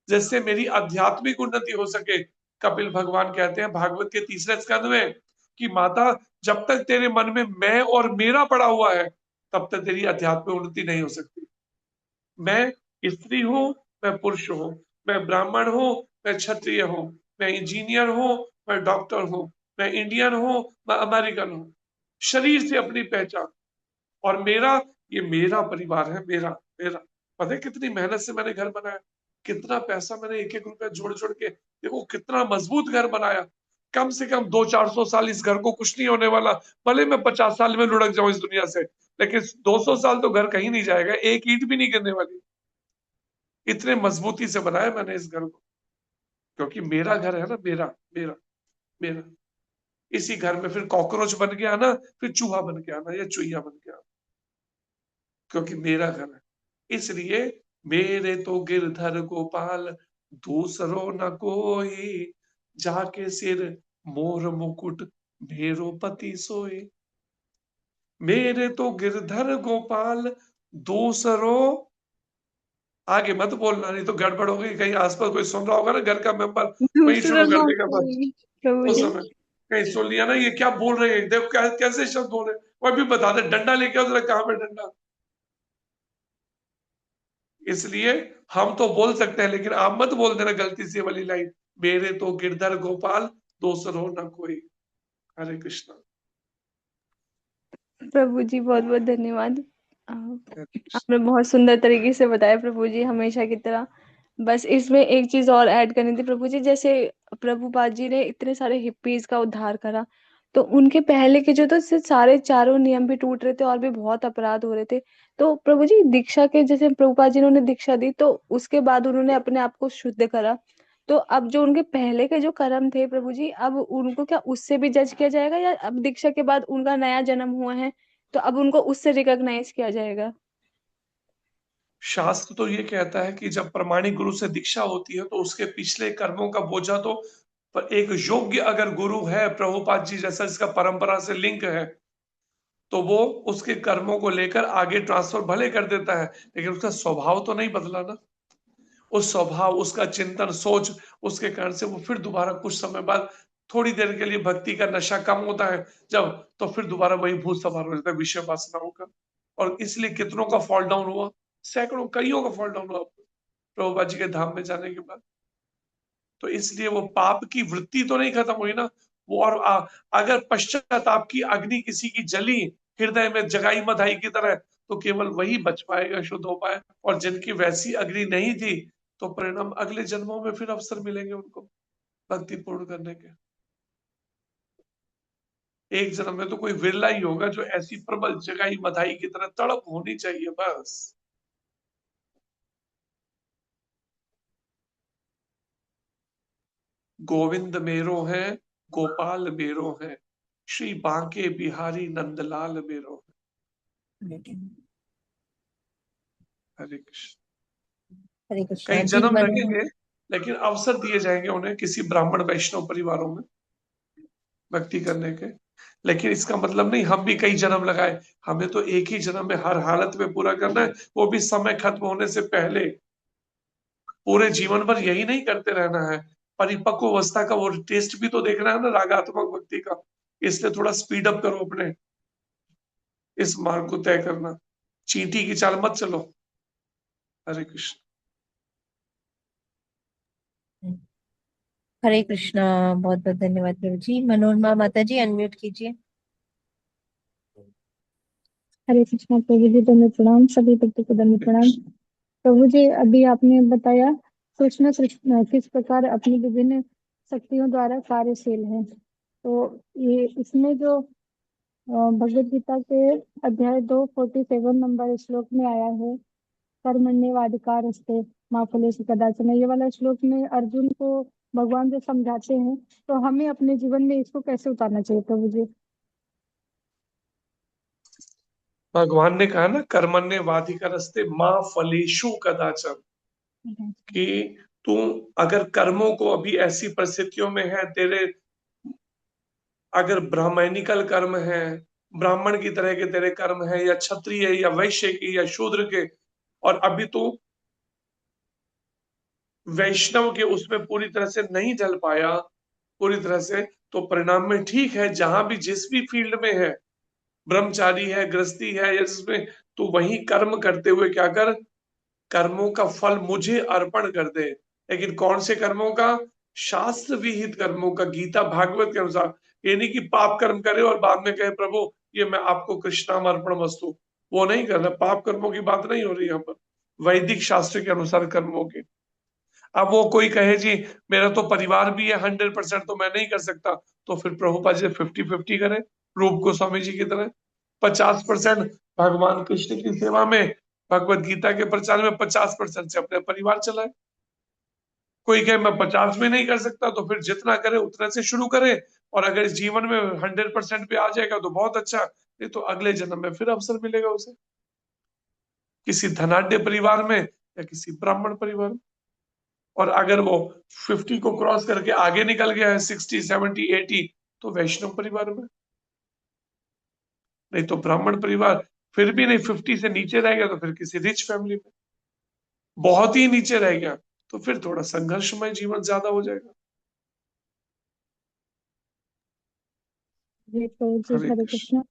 जिससे मेरी आध्यात्मिक उन्नति हो सके। कपिल भगवान कहते हैं भागवत के 3 स्कंद में कि माता जब तक तेरे मन में मैं और मेरा पड़ा हुआ है तब तक तेरी आध्यात्मिक उन्नति नहीं हो सकती। मैं स्त्री हूं, मैं पुरुष हूं, मैं ब्राह्मण हूं, मैं क्षत्रिय हूं, मैं इंजीनियर हूं, मैं डॉक्टर हूं, मैं इंडियन हूं, मैं अमेरिकन हूं, शरीर से अपनी पहचान और मेरा, ये मेरा परिवार है, मेरा मेरा। पता है कितनी मेहनत से मैंने घर बनाया, कितना पैसा मैंने एक एक रुपया जोड़ जोड़ के, देखो कितना मजबूत घर बनाया। कम से कम 200-400 साल इस घर को कुछ नहीं होने वाला, भले मैं 50 साल में लुढ़क जाऊं इस दुनिया से, लेकिन 200 साल तो घर कहीं नहीं जाएगा, एक ईंट भी नहीं गिरने वाली। इतने मजबूती से बनाया मैंने इस घर को, क्योंकि मेरा घर है ना, मेरा मेरा मेरा। इसी घर में फिर कॉकरोच बन के आना, फिर चूहा बन के आना या चुईया बन के आना, क्योंकि मेरा घर है। इसलिए मेरे तो गिरधर गोपाल दूसरो न कोई, जाके सिर मोर मुकुट मेरो पति सोए। मेरे तो गिरधर गोपाल दूसरो, आगे मत बोलना नहीं तो गड़बड़ हो गई, कहीं आसपास कोई सुन रहा होगा ना घर का मेंबर, वही दूसरा शुरू कर नाम देगा बस। प्रभु उस जी। समय कहीं सुन लिया ना ये क्या बोल रहे हैं, देखो कैसे शब्द बोल रहे हैं, वो भी बता दे, डंडा लेके आओ जरा, कहां पे डंडा। इसलिए हम तो बोल सकते हैं, लेकिन आप मत बोल देना गलती से वाली लाइन, मेरे तो गिरधर गोपाल दूसरो न कोई। हरे कृष्णा। प्रभु जी बहुत बहुत धन्यवाद। आपने बहुत सुंदर तरीके से बताया प्रभु जी, हमेशा की तरह। बस इसमें एक चीज और ऐड करनी थी प्रभु जी, जैसे प्रभुपाद जी ने इतने सारे हिप्पीज का उद्धार करा, तो उनके पहले के जो तो सारे चारों नियम भी टूट रहे थे और भी बहुत अपराध हो रहे थे। तो प्रभु जी दीक्षा के, जैसे प्रभुपाद जी ने उन्हें दीक्षा दी तो उसके बाद उन्होंने अपने आप को शुद्ध करा, तो अब जो उनके पहले के जो कर्म थे प्रभु जी, अब उनको क्या उससे भी जज किया जाएगा, या अब दीक्षा के बाद उनका नया जन्म हुआ है तो अब उनको उससे रिकॉग्नाइज किया जाएगा? शास्त्र तो ये कहता है कि जब प्रमाणिक गुरु से दीक्षा होती है तो उसके पिछले कर्मों का बोझा तो, पर एक योग्य अगर गुरु है प्रभुपाद जी जैसा, इसका परंपरा से लिंक है, तो वो उसके कर्मों को लेकर आगे ट्रांसफर भले कर देता है, लेकिन उसका स्वभाव तो नहीं बदला ना। उस स्वभाव, उसका चिंतन, सोच, उसके कारण से वो फिर दोबारा कुछ समय बाद थोड़ी देर के लिए भक्ति का नशा कम होता है जब, तो फिर दोबारा वही भूत सवार हो जाता है विषय वासनाओं का। और इसलिए कितनों का फॉल डाउन हुआ, सैकड़ों कईयों का फॉल डाउन हुआ प्रभुपाद जी के धाम में जाने के बाद। तो इसलिए वो पाप की वृत्ति तो नहीं खत्म हुई ना वो, और अगर पश्चाताप की अग्नि किसी की जली हृदय में जगाई मधाई की तरह, तो केवल वही बच पाएगा, शुद्ध हो पाए। और जिनकी वैसी अग्नि नहीं थी तो परिणाम अगले जन्मों में फिर अवसर मिलेंगे उनको भक्ति पूर्ण करने के। एक जन्म में तो कोई विरला ही होगा जो ऐसी प्रबल जगाई मधाई की तरह तड़प होनी चाहिए बस। गोविंद मेरो है, गोपाल मेरो है, श्री बांके बिहारी नंदलाल मेरो है। हरे कृष्ण। हरे कृष्णा कई जी। जन्म लगेंगे, लेकिन अवसर दिए जाएंगे उन्हें किसी ब्राह्मण वैष्णव परिवारों में भक्ति करने के। लेकिन इसका मतलब नहीं हम भी कई जन्म लगाए, हमें तो एक ही जन्म में हर हालत में पूरा करना है, वो भी समय खत्म होने से पहले। पूरे जीवन भर यही नहीं करते रहना है, परिपक्व अवस्था का वो टेस्ट भी तो देखना है ना रागात्मक भक्ति का। इसलिए थोड़ा स्पीड अप करो अपने इस मार्ग को तय करना, चींटी की चाल मत चलो। हरे कृष्ण। हरे कृष्णा। बहुत बहुत धन्यवाद प्रभु जी। मनोरमा माता जी अनम्यूट कीजिए। हरे कृष्णा प्रभु जी, धन्य प्रणाम, सभी भक्तों को धन्य प्रणाम। प्रभु जी अभी आपने बताया कृष्ण कृष्ण किस प्रकार अपनी विभिन्न शक्तियों द्वारा कार्यशील है, तो ये इसमें जो भगवत गीता के अध्याय 2:47 नंबर श्लोक में आया है, कर्मण्येवाधिकारस्ते मा फलेषु कदाचन, ये वाला श्लोक में अर्जुन को भगवान जो समझाते हैं, तो हमें अपने जीवन में इसको कैसे उतारना चाहिए प्रभु जी? भगवान ने कहा ना कर्मण्येवाधिकारस्ते मा फलेषु कदाचन, कि तू अगर कर्मों को अभी ऐसी परिस्थितियों में है, तेरे अगर ब्राह्मणिकल कर्म है, ब्राह्मण की तरह के तेरे कर्म है, या क्षत्रिय या वैश्य के या शूद्र के, और अभी तो वैष्णव के उसमें पूरी तरह से नहीं ढल पाया पूरी तरह से, तो परिणाम में ठीक है, जहां भी जिस भी फील्ड में है, ब्रह्मचारी है, गृहस्थी है, या जिसमें, तो वही कर्म करते हुए क्या कर, कर्मों का फल मुझे अर्पण कर दे। लेकिन कौन से कर्मों का? शास्त्र विहित कर्मों का, गीता भागवत के अनुसार। ये नहीं कि पाप कर्म करे और बाद में कहे प्रभु ये मैं आपको कृष्णार्पण वस्तु, वो नहीं करना। पाप कर्मों की बात नहीं हो रही यहाँ पर, वैदिक शास्त्र के अनुसार कर्मों के। अब वो कोई कहे जी मेरा तो परिवार भी है 100%, तो मैं नहीं कर सकता, तो फिर प्रभुपाद जी 50-50 करें, रूप गोस्वामी जी की तरह। 50% भगवान कृष्ण की सेवा में, भगवत गीता के प्रचार में, 50% से अपने परिवार चलाए। कोई कहे मैं 50 में नहीं कर सकता, तो फिर जितना करे उतना से शुरू करे, और अगर इस जीवन में 100% पे आ जाएगा तो बहुत अच्छा, नहीं तो अगले जन्म में फिर अवसर मिलेगा उसे, किसी धनाढ्य परिवार में या किसी ब्राह्मण परिवार में। और अगर वो 50 को क्रॉस करके आगे निकल गया है 60, 70, 80, तो वैष्णव परिवार में, नहीं तो ब्राह्मण परिवार। फिर भी नहीं, 50 से नीचे रह गया तो फिर किसी रिच फैमिली में, बहुत ही नीचे रह गया तो फिर थोड़ा संघर्षमय जीवन ज्यादा हो जाएगा। जी प्रभु जी, हरे हरे कृष्ण। कृष्ण।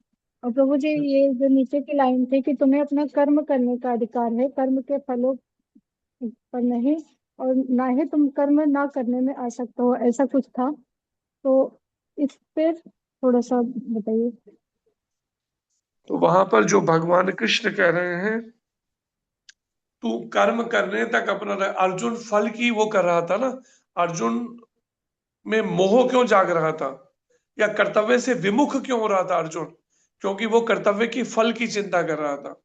और प्रभु जी, ये जो नीचे की लाइन थी कि तुम्हें अपना कर्म करने का अधिकार है, कर्म के फलों पर नहीं, और ना ही तुम कर्म ना करने में आसक्त हो, ऐसा कुछ था। तो इस पे थोड़ा सा बताइए। तो वहां पर जो भगवान कृष्ण कह रहे हैं, तू कर्म करने तक अपना अर्जुन फल की वो कर रहा था ना, अर्जुन में मोह क्यों जाग रहा था, या कर्तव्य से विमुख क्यों हो रहा था अर्जुन? क्योंकि वो कर्तव्य की फल की चिंता कर रहा था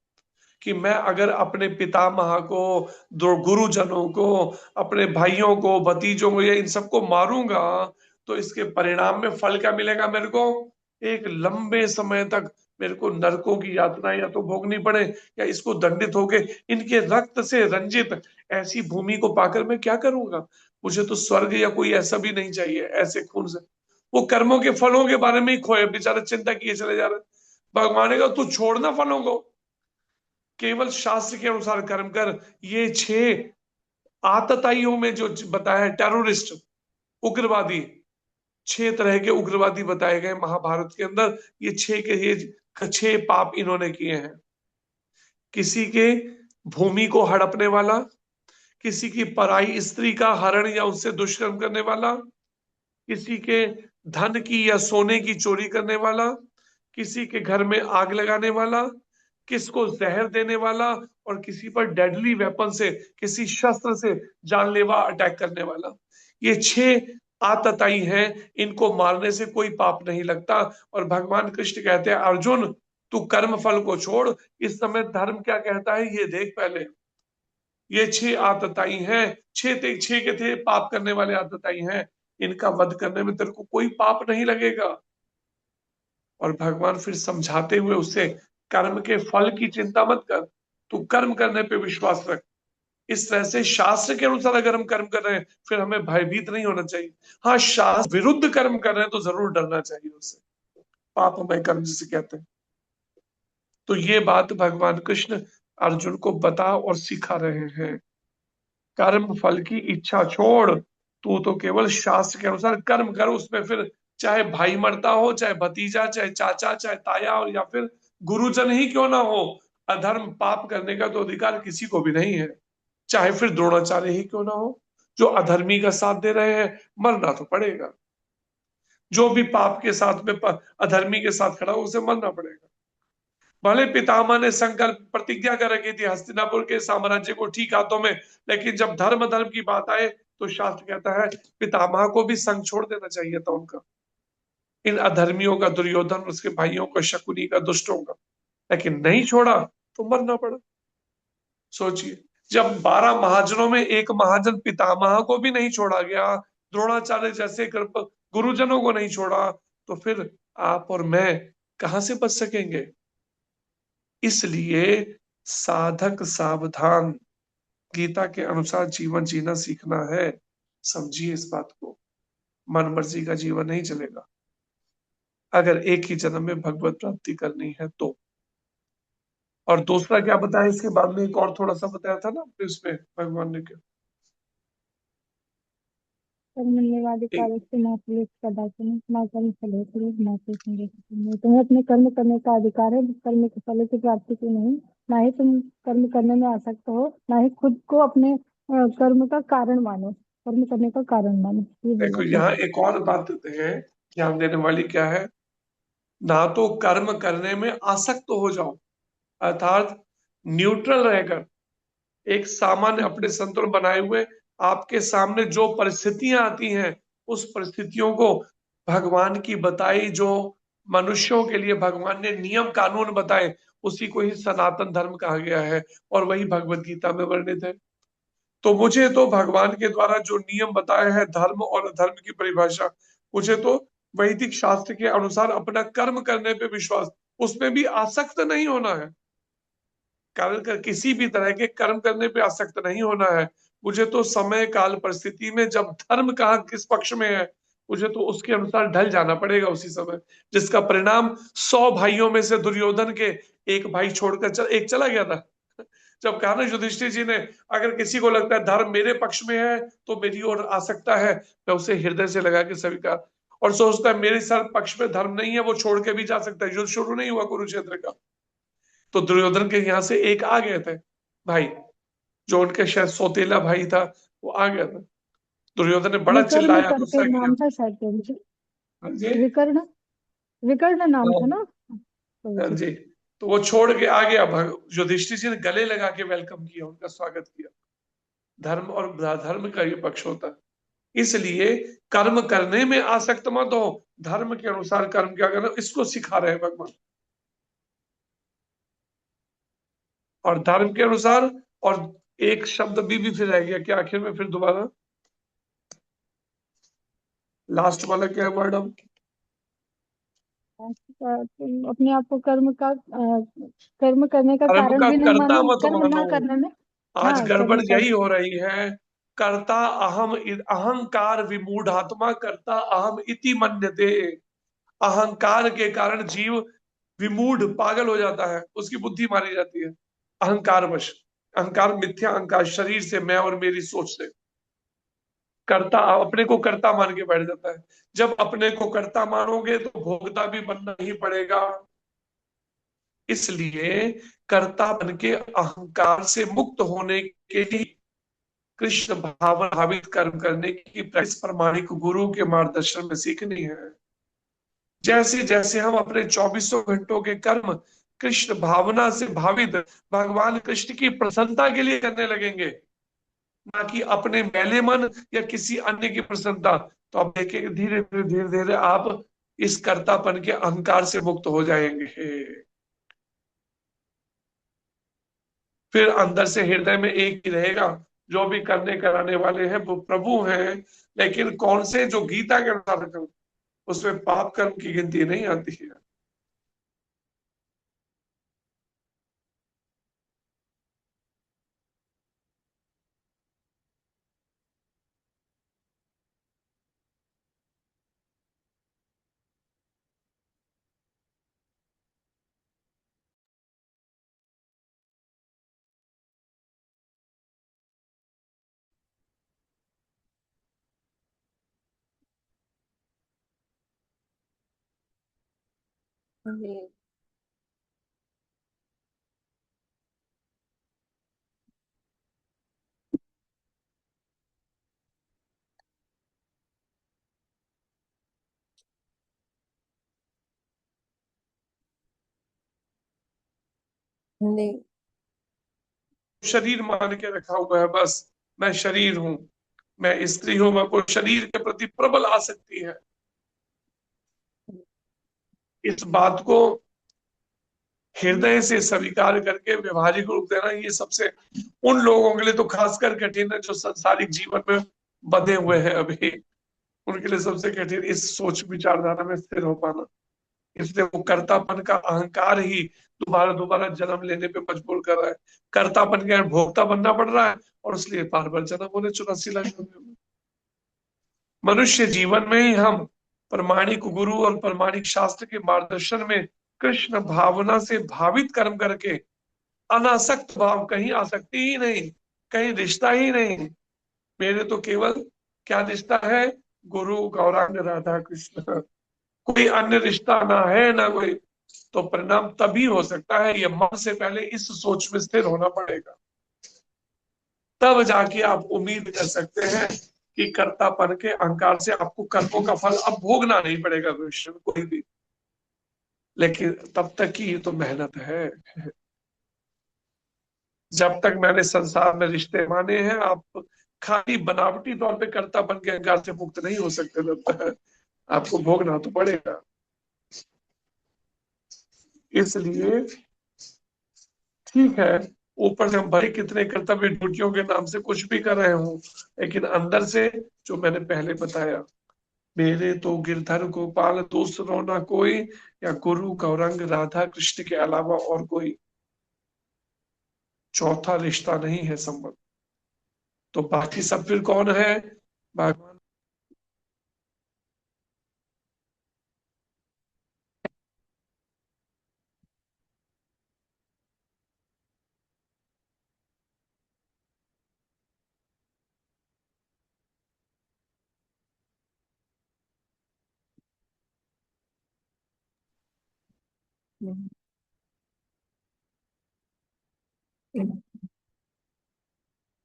कि मैं अगर अपने पितामह को, दो गुरुजनों को, अपने भाइयों को, भतीजों को, या इन सबको मारूंगा, तो इसके परिणाम में फल क्या मिलेगा मेरे को? एक लंबे समय तक मेरे को नरकों की यातनाएं या तो भोगनी पड़े, या इसको दंडित होके इनके रक्त से रंजित ऐसी भूमि को पाकर मैं क्या करूंगा? मुझे तो स्वर्ग या कोई ऐसा भी नहीं चाहिए ऐसे खून से। वो कर्मों के फलों के बारे में ही खोए बेचारे, चिंता किए चले जा रहे। भगवान ने कहा तू छोड़ना फलों को, केवल शास्त्र के अनुसार कर्म कर। ये 6 आतताइयों में जो बताया है, टेररिस्ट, उग्रवादी, 6 तरह के उग्रवादी बताए गए महाभारत के अंदर। ये 6 पाप इन्होंने किए हैं। किसी के भूमि को हड़पने वाला, किसी की पराई स्त्री का हरण या उससे दुष्कर्म करने वाला, किसी के धन की या सोने की चोरी करने वाला, किसी के घर में आग लगाने वाला, किसको जहर देने वाला, और किसी पर डेडली वेपन से, किसी शस्त्र से जानलेवा अटैक करने वाला। ये 6 आतताई हैं, इनको मारने से कोई पाप नहीं लगता। और भगवान कृष्ण कहते हैं अर्जुन तू कर्म फल को छोड़, इस समय धर्म क्या कहता है ये देख पहले। ये 6 आतताई हैं, 6 के थे पाप करने वाले आतताई हैं, इनका वध करने में तेरे को कोई पाप नहीं लगेगा। और भगवान फिर समझाते हुए उससे, कर्म के फल की चिंता मत कर, तू कर्म करने पे विश्वास रख। इस तरह से शास्त्र के अनुसार अगर हम कर्म कर रहे हैं फिर हमें भयभीत नहीं होना चाहिए। हाँ, शास्त्र विरुद्ध कर्म कर रहे हैं तो जरूर डरना चाहिए उससे, पापमय कर्म जिसे कहते हैं। तो ये बात भगवान कृष्ण अर्जुन को बता और सिखा रहे हैं। कर्म फल की इच्छा छोड़, तू तो केवल शास्त्र के अनुसार कर्म कर। उसमें फिर चाहे भाई मरता हो, चाहे भतीजा, चाहे चाचा, चाहे ताया, और या फिर गुरुजन ही क्यों ना हो, अधर्म पाप करने का तो अधिकार किसी को भी नहीं है। चाहे फिर द्रोणाचार्य ही क्यों ना हो, जो अधर्मी का साथ दे रहे हैं, मरना तो पड़ेगा। जो भी पाप के साथ में अधर्मी के साथ खड़ा हो उसे मरना पड़ेगा। भले पितामह ने संकल्प प्रतिज्ञा कर रखी थी हस्तिनापुर के साम्राज्य को ठीक हाथों में, लेकिन जब धर्म धर्म की बात आए तो शास्त्र कहता है पितामह को भी संग छोड़ देना चाहिए था उनका, इन अधर्मियों का, दुर्योधन, उसके भाइयों का, शकुनी का, दुष्टों का। लेकिन नहीं छोड़ा तो मरना पड़ा। सोचिए, जब 12 महाजनों में एक महाजन पितामह को भी नहीं छोड़ा गया, द्रोणाचार्य जैसे गुरुजनों को नहीं छोड़ा, तो फिर आप और मैं कहां से बच सकेंगे? इसलिए साधक सावधान, गीता के अनुसार जीवन जीना सीखना है। समझिए इस बात को, मन मर्जी का जीवन नहीं चलेगा। अगर एक ही जन्म में भगवत प्राप्ति करनी है तो। और दूसरा क्या बताया इसके बाद में, एक और थोड़ा सा बताया था ना इसमें भगवान ने क्या, कर्मण्यवादी कार्य से माफिलित कदाचन ना कर्म फले ना से संगे तुम्हें अपने कर्म करने का अधिकार है, कर्म के फल की प्राप्ति की नहीं। ना ही तुम कर्म करने में आसक्त हो, ना ही खुद को अपने कर्म का कारण मानो, कर्म करने का कारण मानो। ये देखो बोला यहाँ एक और बात है ध्यान देने वाली, क्या है, ना तो कर्म करने में आसक्त हो जाओ, अर्थात न्यूट्रल रहकर एक सामान्य अपने संतुलन बनाए हुए आपके सामने जो परिस्थितियां आती हैं उस परिस्थितियों को भगवान की बताई, जो मनुष्यों के लिए भगवान ने नियम कानून बताए, उसी को ही सनातन धर्म कहा गया है और वही भगवत गीता में वर्णित है। तो मुझे तो भगवान के द्वारा जो नियम बताए हैं धर्म और अधर्म की परिभाषा, मुझे तो वैदिक शास्त्र के अनुसार अपना कर्म करने पे विश्वास, उसमें भी आसक्त नहीं होना है, किसी भी तरह के कर्म करने पे आसक्त नहीं होना है। मुझे तो समय काल परिस्थिति में जब धर्म कहाँ किस पक्ष में है, मुझे तो उसके अनुसार ढल जाना पड़ेगा उसी समय, जिसका परिणाम 100 भाइयों में से दुर्योधन के एक भाई छोड़कर एक चला गया था। जब कहा ना युधिष्ठिर जी ने, अगर किसी को लगता है धर्म मेरे पक्ष में है तो मेरी ओर आ सकता है, मैं उसे हृदय से लगा के स्वीकार, और सोचता है मेरे सर पक्ष में धर्म नहीं है, वो छोड़ के भी जा सकता है। युद्ध शुरू नहीं हुआ कुरुक्षेत्र का, तो दुर्योधन के यहाँ से एक आ गए थे भाई, जो उनके शायद सौतेला भाई था, वो आ गया था। दुर्योधन ने बड़ा विकर्ण चिल्लाया, करके गुस्सा किया। नाम था शायद प्रभु जी, हाँ जी, विकर्ण, विकर्ण नाम था ना प्रभु हाँ जी। जी। तो वो छोड़ के आ गया, युधिष्ठिर जी ने गले लगा के वेलकम किया, उनका स्वागत किया। धर्म और धर्म का ये पक्ष होता है। इसलिए कर्म करने में आसक्त मत हो, धर्म के अनुसार कर्म क्या करना, इसको सिखा रहे हैं भगवान। और धर्म के अनुसार, और एक शब्द भी फिर रह गया क्या आखिर में, फिर दोबारा लास्ट वाला क्या है वर्ड अब, अपने आप को कर्म करने का कर्म कारण का भी नहीं कर्ता मानो, मत कर्म मानो। ना करने में। आज हाँ, गड़बड़ कर्म कर, यही हो रही है, कर्ता अहम अहंकार विमूढ़ात्मा कर्ता अहम इति मन्यते। अहंकार के कारण जीव विमूढ़ पागल हो जाता है, उसकी बुद्धि मारी जाती है अहंकार वश। अहंकार मिथ्या अहंकार, शरीर से, मैं और मेरी सोच से कर्ता, अपने को कर्ता मान के बैठ जाता है। जब अपने को कर्ता मानोगे तो भोक्ता भी बनना ही पड़ेगा। इसलिए कर्तापन के अहंकार से मुक्त होने के लिए कृष्ण भावित कर्म करने की प्रैक्टिस प्रमाणिक गुरु के मार्गदर्शन में सीखनी है। जैसे जैसे हम अपने 24 घंटों के कर्म कृष्ण भावना से भावित भगवान कृष्ण की प्रसन्नता के लिए करने लगेंगे, ना कि अपने मैले मन या किसी अन्य की प्रसन्नता, तो आप देखेंगे धीरे धीरे धीरे धीरे आप इस कर्तापन के अहंकार से मुक्त हो जाएंगे। फिर अंदर से हृदय में एक ही रहेगा, जो भी करने कराने वाले हैं वो प्रभु हैं, लेकिन कौन से, जो गीता के अनुसार, उसमें पाप कर्म की गिनती नहीं आती है। नहीं, शरीर मान के रखा हुआ है, बस मैं शरीर हूं, मैं स्त्री हूं, मैं को शरीर के प्रति प्रबल आसक्ति है। इस बात को हृदय से स्वीकार करके व्यवहारिक रूप देना, ये सबसे उन लोगों के लिए तो खासकर कठिन है जो संसारिक जीवन में बंधे हुए हैं अभी, उनके लिए सबसे कठिन इस सोच विचारधारा में स्थिर हो पाना। इसलिए वो कर्तापन का अहंकार ही दोबारा दोबारा जन्म लेने पे मजबूर कर रहा है। कर्तापन के भोक्ता बनना पड़ रहा है, और इसलिए बार बार जन्म होने 84 लाख जन्म। मनुष्य जीवन में ही हम प्रमाणिक गुरु और प्रमाणिक शास्त्र के मार्गदर्शन में कृष्ण भावना से भावित कर्म करके अनासक्त भाव, कहीं आसक्ति ही नहीं, कहीं रिश्ता ही नहीं, मेरे तो केवल क्या रिश्ता है, गुरु गौरांग राधा कृष्ण, कोई अन्य रिश्ता ना है ना कोई, तो परिणाम तभी हो सकता है, ये मन से पहले इस सोच में स्थिर होना पड़ेगा, तब जाके आप उम्मीद कर सकते हैं कि कर्तापन के अहंकार से आपको कर्मों का फल अब भोगना नहीं पड़ेगा भविष्य में कोई भी, लेकिन तब तक की ये तो मेहनत है। जब तक मैंने संसार में रिश्ते माने हैं, आप खाली बनावटी तौर पे कर्तापन के अहंकार से मुक्त नहीं हो सकते, तब तक आपको भोगना तो पड़ेगा। इसलिए ठीक है, ऊपर से हम भले कितने कर्तव्य ड्यूटियों के नाम से कुछ भी कर रहे हो, लेकिन अंदर से जो मैंने पहले बताया, मेरे तो गिरधर गोपाल दूसरो ना कोई, या गुरु गौरंग राधा कृष्ण के अलावा और कोई चौथा रिश्ता नहीं है संबंध, तो बाकी सब फिर कौन है, भगवान।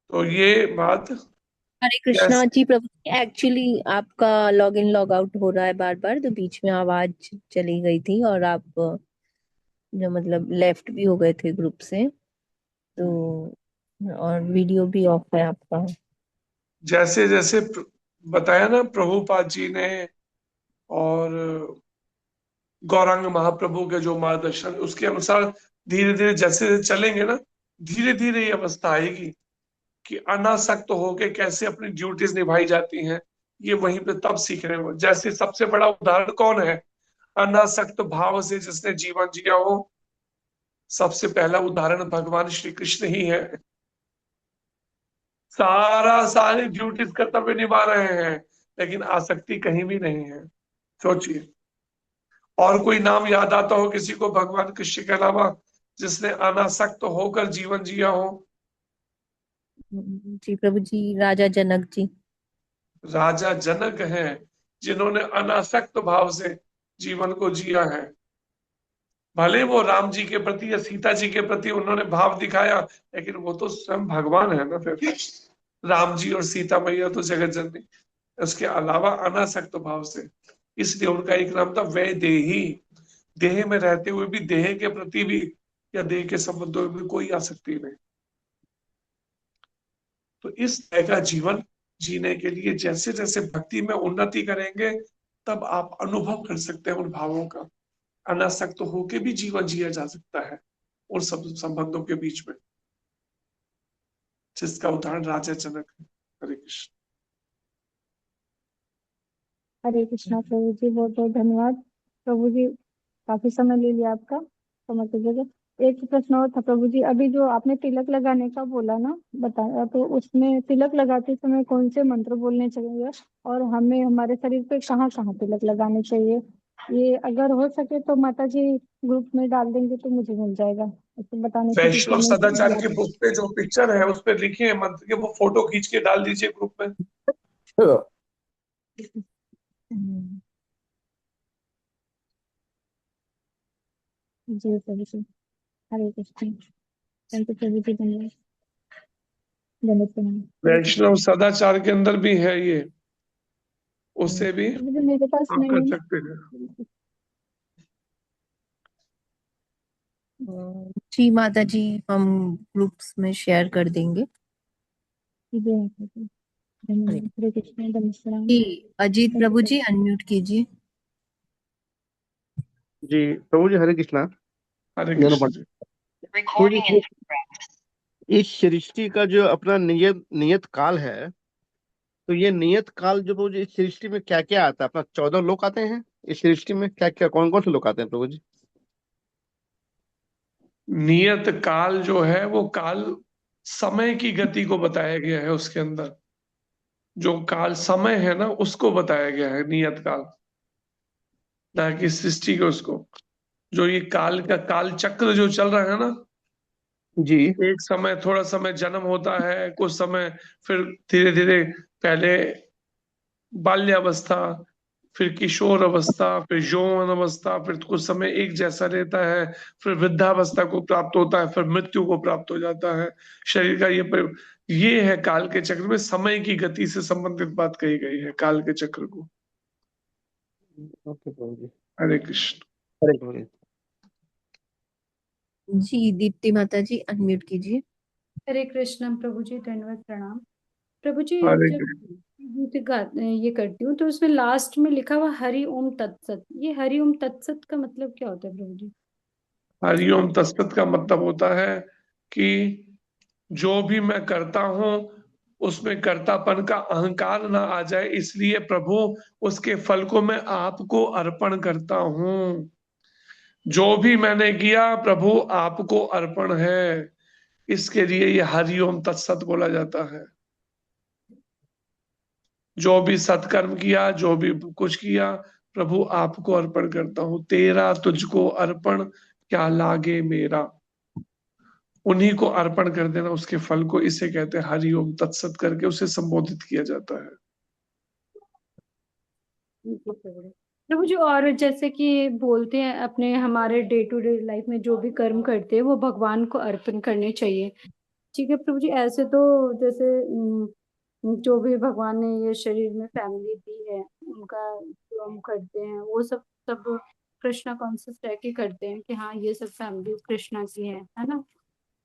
तो ये बात हरे कृष्णा जी प्रभु, एक्चुअली आपका लॉग इन लॉग आउट हो रहा है बार बार, तो बीच में आवाज चली गई थी और आप जो मतलब लेफ्ट भी हो गए थे ग्रुप से, तो और वीडियो भी ऑफ है आपका। जैसे जैसे बताया ना प्रभुपाद जी ने और गौरांग महाप्रभु के जो मार्गदर्शन, उसके अनुसार धीरे धीरे जैसे चलेंगे ना, धीरे धीरे ये अवस्था आएगी कि अनासक्त होके कैसे अपनी ड्यूटीज निभाई जाती हैं, ये वहीं पे तब सीख रहे हो। जैसे सबसे बड़ा उदाहरण कौन है, अनासक्त भाव से जिसने जीवन जिया हो, सबसे पहला उदाहरण भगवान श्री कृष्ण ही है। सारी ड्यूटीज कर्तव्य निभा रहे हैं, लेकिन आसक्ति कहीं भी नहीं है। सोचिए, और कोई नाम याद आता हो किसी को भगवान कृष्ण के अलावा जिसने अनासक्त होकर जीवन जिया हो? जी प्रभु जी, राजा जनक जी। राजा जनक हैं जिन्होंने अनासक्त भाव से जीवन को जिया है। भले वो राम जी के प्रति या सीता जी के प्रति उन्होंने भाव दिखाया, लेकिन वो तो स्वयं भगवान है ना, फिर राम जी और सीता मैया तो जगत जननी, उसके अलावा अनासक्त भाव से, इसलिए उनका एक नाम था वैदेही। देह में रहते हुए भी देह के प्रति भी या देह के संबंधों में कोई आसक्ति नहीं। तो इस तरह का जीवन जीने के लिए जैसे जैसे भक्ति में उन्नति करेंगे, तब आप अनुभव कर सकते हैं उन भावों का। अनासक्त होके भी जीवन जिया जा सकता है उन सब संबंधों के बीच में, जिसका उदाहरण राजा जनक है। हरे कृष्ण। हरे कृष्णा प्रभु जी, बहुत बहुत धन्यवाद प्रभु जी, काफी समय ले लिया आपका, समय कीजिएगा। एक प्रश्न और था प्रभु जी, अभी जो आपने तिलक लगाने का बोला ना, बताया, तो उसमें तिलक लगाते समय कौन से मंत्र बोलने चाहिए और हमें हमारे शरीर पे कहाँ कहाँ तिलक लगाने चाहिए, ये अगर हो सके तो माता जी ग्रुप में डाल देंगे तो मुझे मिल जाएगा, इसको बताने की वैष्णव सदाचार के बुक पे जो पिक्चर है उस पर लिखे हैं मंत्र के, वो फोटो खींच के डाल दीजिए ग्रुप में। जी प्रभु जी, हरे कृष्ण। थैंक यू प्रभु जी, धन्यवाद, धन्यवाद प्रणाम। वैष्णव सदाचार के अंदर भी है ये, उससे भी प्रभु जी मेरे पास आप नहीं कर है। सकते हैं। जी माता जी, हम ग्रुप्स में शेयर कर देंगे। जी माता जी, धन्यवाद, हरे कृष्ण, धन्यवाद। जी अजीत प्रभु जी, अनम्यूट कीजिए। जी प्रभु जी, हरे कृष्णा। हरे कृष्ण जी। इस सृष्टि का जो अपना नियत काल है, तो ये नियत काल जो प्रभु जी, इस सृष्टि में क्या क्या आता है? अपना 14 लोग आते हैं इस सृष्टि में, क्या क्या कौन कौन से लोग आते हैं प्रभु जी? नियत काल जो है वो काल समय की गति को बताया गया है, उसके अंदर जो काल समय है ना उसको बताया गया है नियत काल। ना कि सृष्टि को उसको। जो ये काल का काल चक्र जो चल रहा है ना, जी एक समय थोड़ा समय जन्म होता है, कुछ समय फिर धीरे धीरे, पहले बाल्यावस्था, फिर किशोर अवस्था, फिर यौवन अवस्था, फिर कुछ समय एक जैसा रहता है, फिर वृद्धावस्था को प्राप्त होता है, फिर मृत्यु को प्राप्त हो जाता है। शरीर का ये है काल के चक्र में समय की गति से संबंधित बात कही गई है काल के चक्र को। ओके प्रभु जी। हरे कृष्ण। हरे प्रभु जी। जी दीप्ति माता जी अनम्यूट कीजिए। हरे कृष्ण प्रभु जी, धन्यवाद, प्रणाम। प्रभु जी, हरे जब कृष्ण। गीत ये करती हूँ तो उसमें लास्ट में लिखा हुआ हरि ओम तत्सत, ये हरि ओम तत्सत का मतलब क्या होता है प्रभु जी? हरिओम तस्सत का मतलब होता है कि जो भी मैं करता हूं उसमें कर्तापन का अहंकार ना आ जाए, इसलिए प्रभु उसके फल को मैं आपको अर्पण करता हूं। जो भी मैंने किया प्रभु आपको अर्पण है, इसके लिए ये हरिओम तत्सत बोला जाता है। जो भी सत्कर्म किया, जो भी कुछ किया, प्रभु आपको अर्पण करता हूं। तेरा तुझको अर्पण क्या लागे मेरा, उन्हीं को अर्पण कर देना उसके फल को, इसे कहते हैं हरिओम तत्सत करके उसे संबोधित किया जाता है। प्रभु जी, और जैसे कि बोलते हैं अपने हमारे डे टू डे लाइफ में जो भी कर्म करते हैं वो भगवान को अर्पण करने चाहिए, ठीक है प्रभु जी। ऐसे तो जैसे जो भी भगवान ने ये शरीर में फैमिली दी है, उनका जो हम करते हैं वो सब सब कृष्णा कॉन्शियस रह के करते हैं कि हाँ ये सब फैमिली कृष्णा की है ना,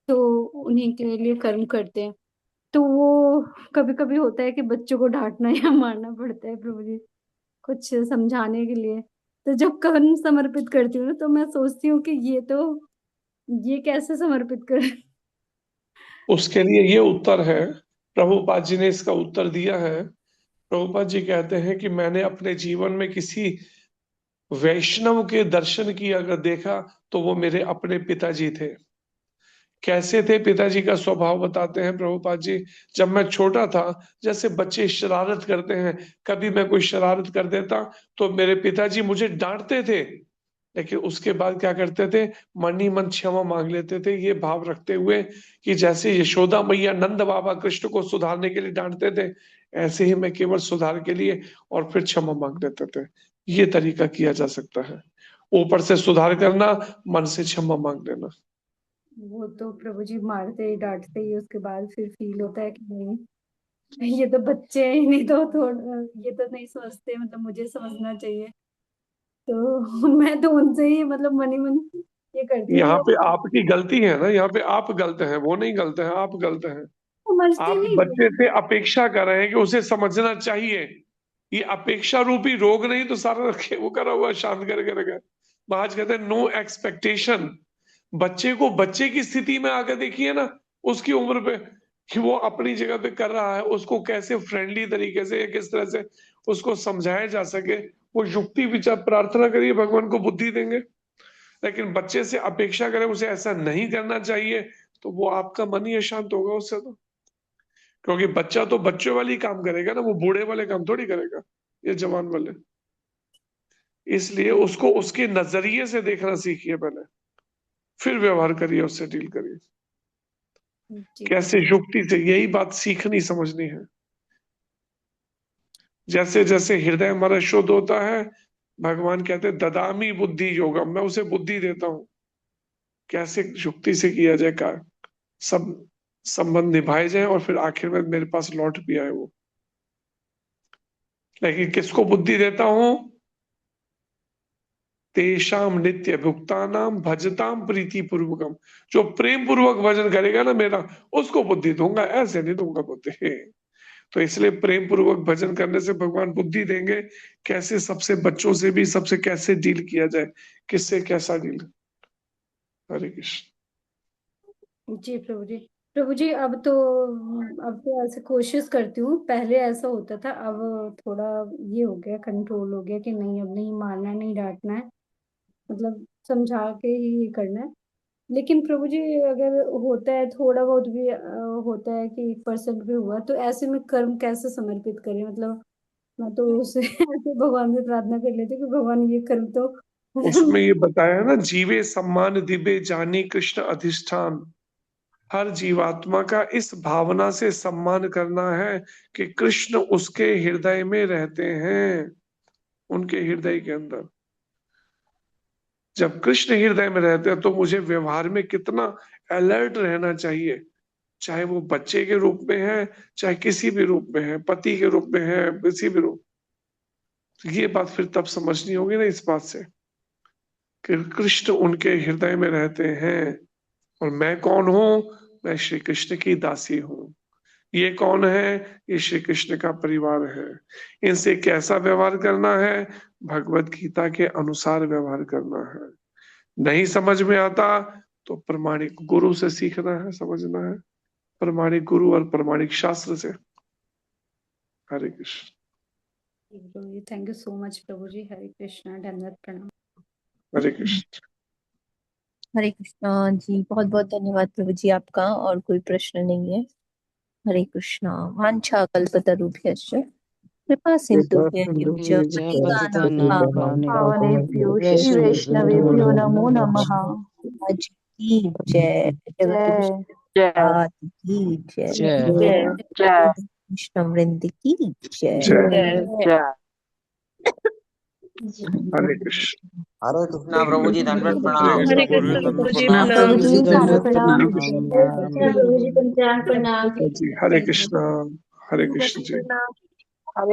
तो उन्हीं के लिए कर्म करते हैं। तो वो कभी कभी होता है कि बच्चों को डांटना या मारना पड़ता है प्रभु जी, कुछ समझाने के लिए। तो जब कर्म समर्पित करती हूँ तो मैं सोचती हूँ कि ये कैसे समर्पित कर। उसके लिए ये उत्तर है, प्रभुपाद जी ने इसका उत्तर दिया है। प्रभुपाद जी कहते हैं कि मैंने अपने जीवन में किसी वैष्णव के दर्शन की अगर देखा तो वो मेरे अपने पिताजी थे। कैसे थे पिताजी का स्वभाव बताते हैं प्रभुपाद जी। जब मैं छोटा था, जैसे बच्चे शरारत करते हैं, कभी मैं कोई शरारत कर देता तो मेरे पिताजी मुझे डांटते थे, लेकिन उसके बाद क्या करते थे, मन ही मन क्षमा मांग लेते थे, ये भाव रखते हुए कि जैसे यशोदा मैया नंद बाबा कृष्ण को सुधारने के लिए डांटते थे, ऐसे ही मैं केवल सुधार के लिए और फिर क्षमा मांग लेते थे। ये तरीका किया जा सकता है, ऊपर से सुधार करना, मन से क्षमा मांग लेना। वो तो प्रभु जी मारते ही डांटते ही उसके बाद फिर फील होता है कि नहीं, ये तो बच्चे हैं, नहीं तो थोड़ा ये तो नहीं समझते, मतलब मुझे समझना चाहिए। तो मैं तो उनसे ही मतलब मन ही मन ये करती हूँ कि यहाँ पे वो आपकी गलती है ना, यहाँ पे आप गलत हैं, वो नहीं गलत है, आप गलत हैं। समझते आप नहीं बच्चे थे। से अपेक्षा कर रहे हैं कि उसे समझना चाहिए। ये अपेक्षा रूपी रोग नहीं तो सारा रखे वो करा हुआ शांत करके रखा है। महाराज कहते हैं नो एक्सपेक्टेशन। बच्चे को बच्चे की स्थिति में आकर देखिए ना, उसकी उम्र पे, कि वो अपनी जगह पे कर रहा है, उसको कैसे फ्रेंडली तरीके से या किस तरह से उसको समझाया जा सके, वो युक्ति विचार प्रार्थना करिए, भगवान को बुद्धि देंगे। लेकिन बच्चे से अपेक्षा करें उसे ऐसा नहीं करना चाहिए, तो वो आपका मन ही अशांत होगा उससे। तो क्योंकि बच्चा तो बच्चों वाली काम करेगा ना, वो बूढ़े वाले काम थोड़ी करेगा, ये जवान वाले। इसलिए उसको उसके नजरिए से देखना सीखिए पहले, फिर व्यवहार करिए, उससे डील करिए जी कैसे प्रभु। युक्ति से। यही बात सीखनी समझनी है। जैसे जैसे हृदय हमारा शुद्ध होता है, भगवान कहते हैं ददामी बुद्धि योगम, मैं उसे बुद्धि देता हूँ कैसे युक्ति से किया जाए, का सब संबंध निभाए जाए और फिर आखिर में मेरे पास लौट भी आए वो। लेकिन किसको बुद्धि देता हूं, तेषाम नित्य भुक्तानाम भजताम प्रीति पूर्वकम, जो प्रेम पूर्वक भजन करेगा ना मेरा, उसको बुद्धि दूंगा, ऐसे नहीं दूंगा बुद्धि। तो इसलिए प्रेम पूर्वक भजन करने से भगवान बुद्धि देंगे, कैसे सबसे, बच्चों से भी सबसे कैसे डील किया जाए, किससे कैसा डील। हरे कृष्ण। जी प्रभु जी। प्रभु जी, अब तो ऐसे कोशिश करती हूँ, पहले ऐसा होता था, अब थोड़ा ये हो गया, कंट्रोल हो गया कि नहीं अब नहीं मारना, नहीं डांटना है, मतलब समझा के ही करना है। लेकिन प्रभु जी अगर होता है थोड़ा बहुत भी होता है कि 1% भी हुआ, तो ऐसे में कर्म कैसे समर्पित करें, मतलब मैं तो उसे ऐसे भगवान से प्रार्थना कर लेती हूँ कि भगवान ये कर तो उसमें ये बताया ना, जीवे सम्मान दिबे जानी कृष्ण अधिष्ठान। हर जीवात्मा का इस भावना से सम्मान करना है कि कृष्ण उसके हृदय में रहते हैं, उनके हृदय के अंदर। जब कृष्ण हृदय में रहते हैं तो मुझे व्यवहार में कितना अलर्ट रहना चाहिए, चाहे वो बच्चे के रूप में है, चाहे किसी भी रूप में है, पति के रूप में है, किसी भी रूप। तो ये बात फिर तब समझनी होगी ना इस बात से कि कृष्ण उनके हृदय में रहते हैं। और मैं कौन हूं? मैं श्री कृष्ण की दासी हूं। ये कौन है? ये श्री कृष्ण का परिवार है। इनसे कैसा व्यवहार करना है? भगवत गीता के अनुसार व्यवहार करना है। नहीं समझ में आता तो प्रमाणिक गुरु से सीखना है, समझना है, प्रमाणिक गुरु और प्रमाणिक शास्त्र से। Hare Krishna. Thank you so much प्रभु जी। हरे कृष्णा, धन्यवाद, प्रणाम। हरे कृष्ण। हरे कृष्णा जी, बहुत बहुत धन्यवाद प्रभु जी आपका। और कोई प्रश्न नहीं है। हरे कृष्णा। वांछा कल्पतरुभ्यश्च कृपा सिन्धुभ्यश्च पावनेभ्यो जय श्री वैष्णवेभ्यो नमो नमः। आज की जय, जगत की जय, कृष्ण वृंद की जय। हरे कृष्ण। हरे कृष्णा प्रभु जी, दंडवत प्रणाम। हरे कृष्णा प्रभु जी, प्रभु जी प्रणाम। प्रणाम। प्रभु जी पंचांग प्रणाम। हरे कृष्ण। हरे कृष्ण जी। प्रणाम।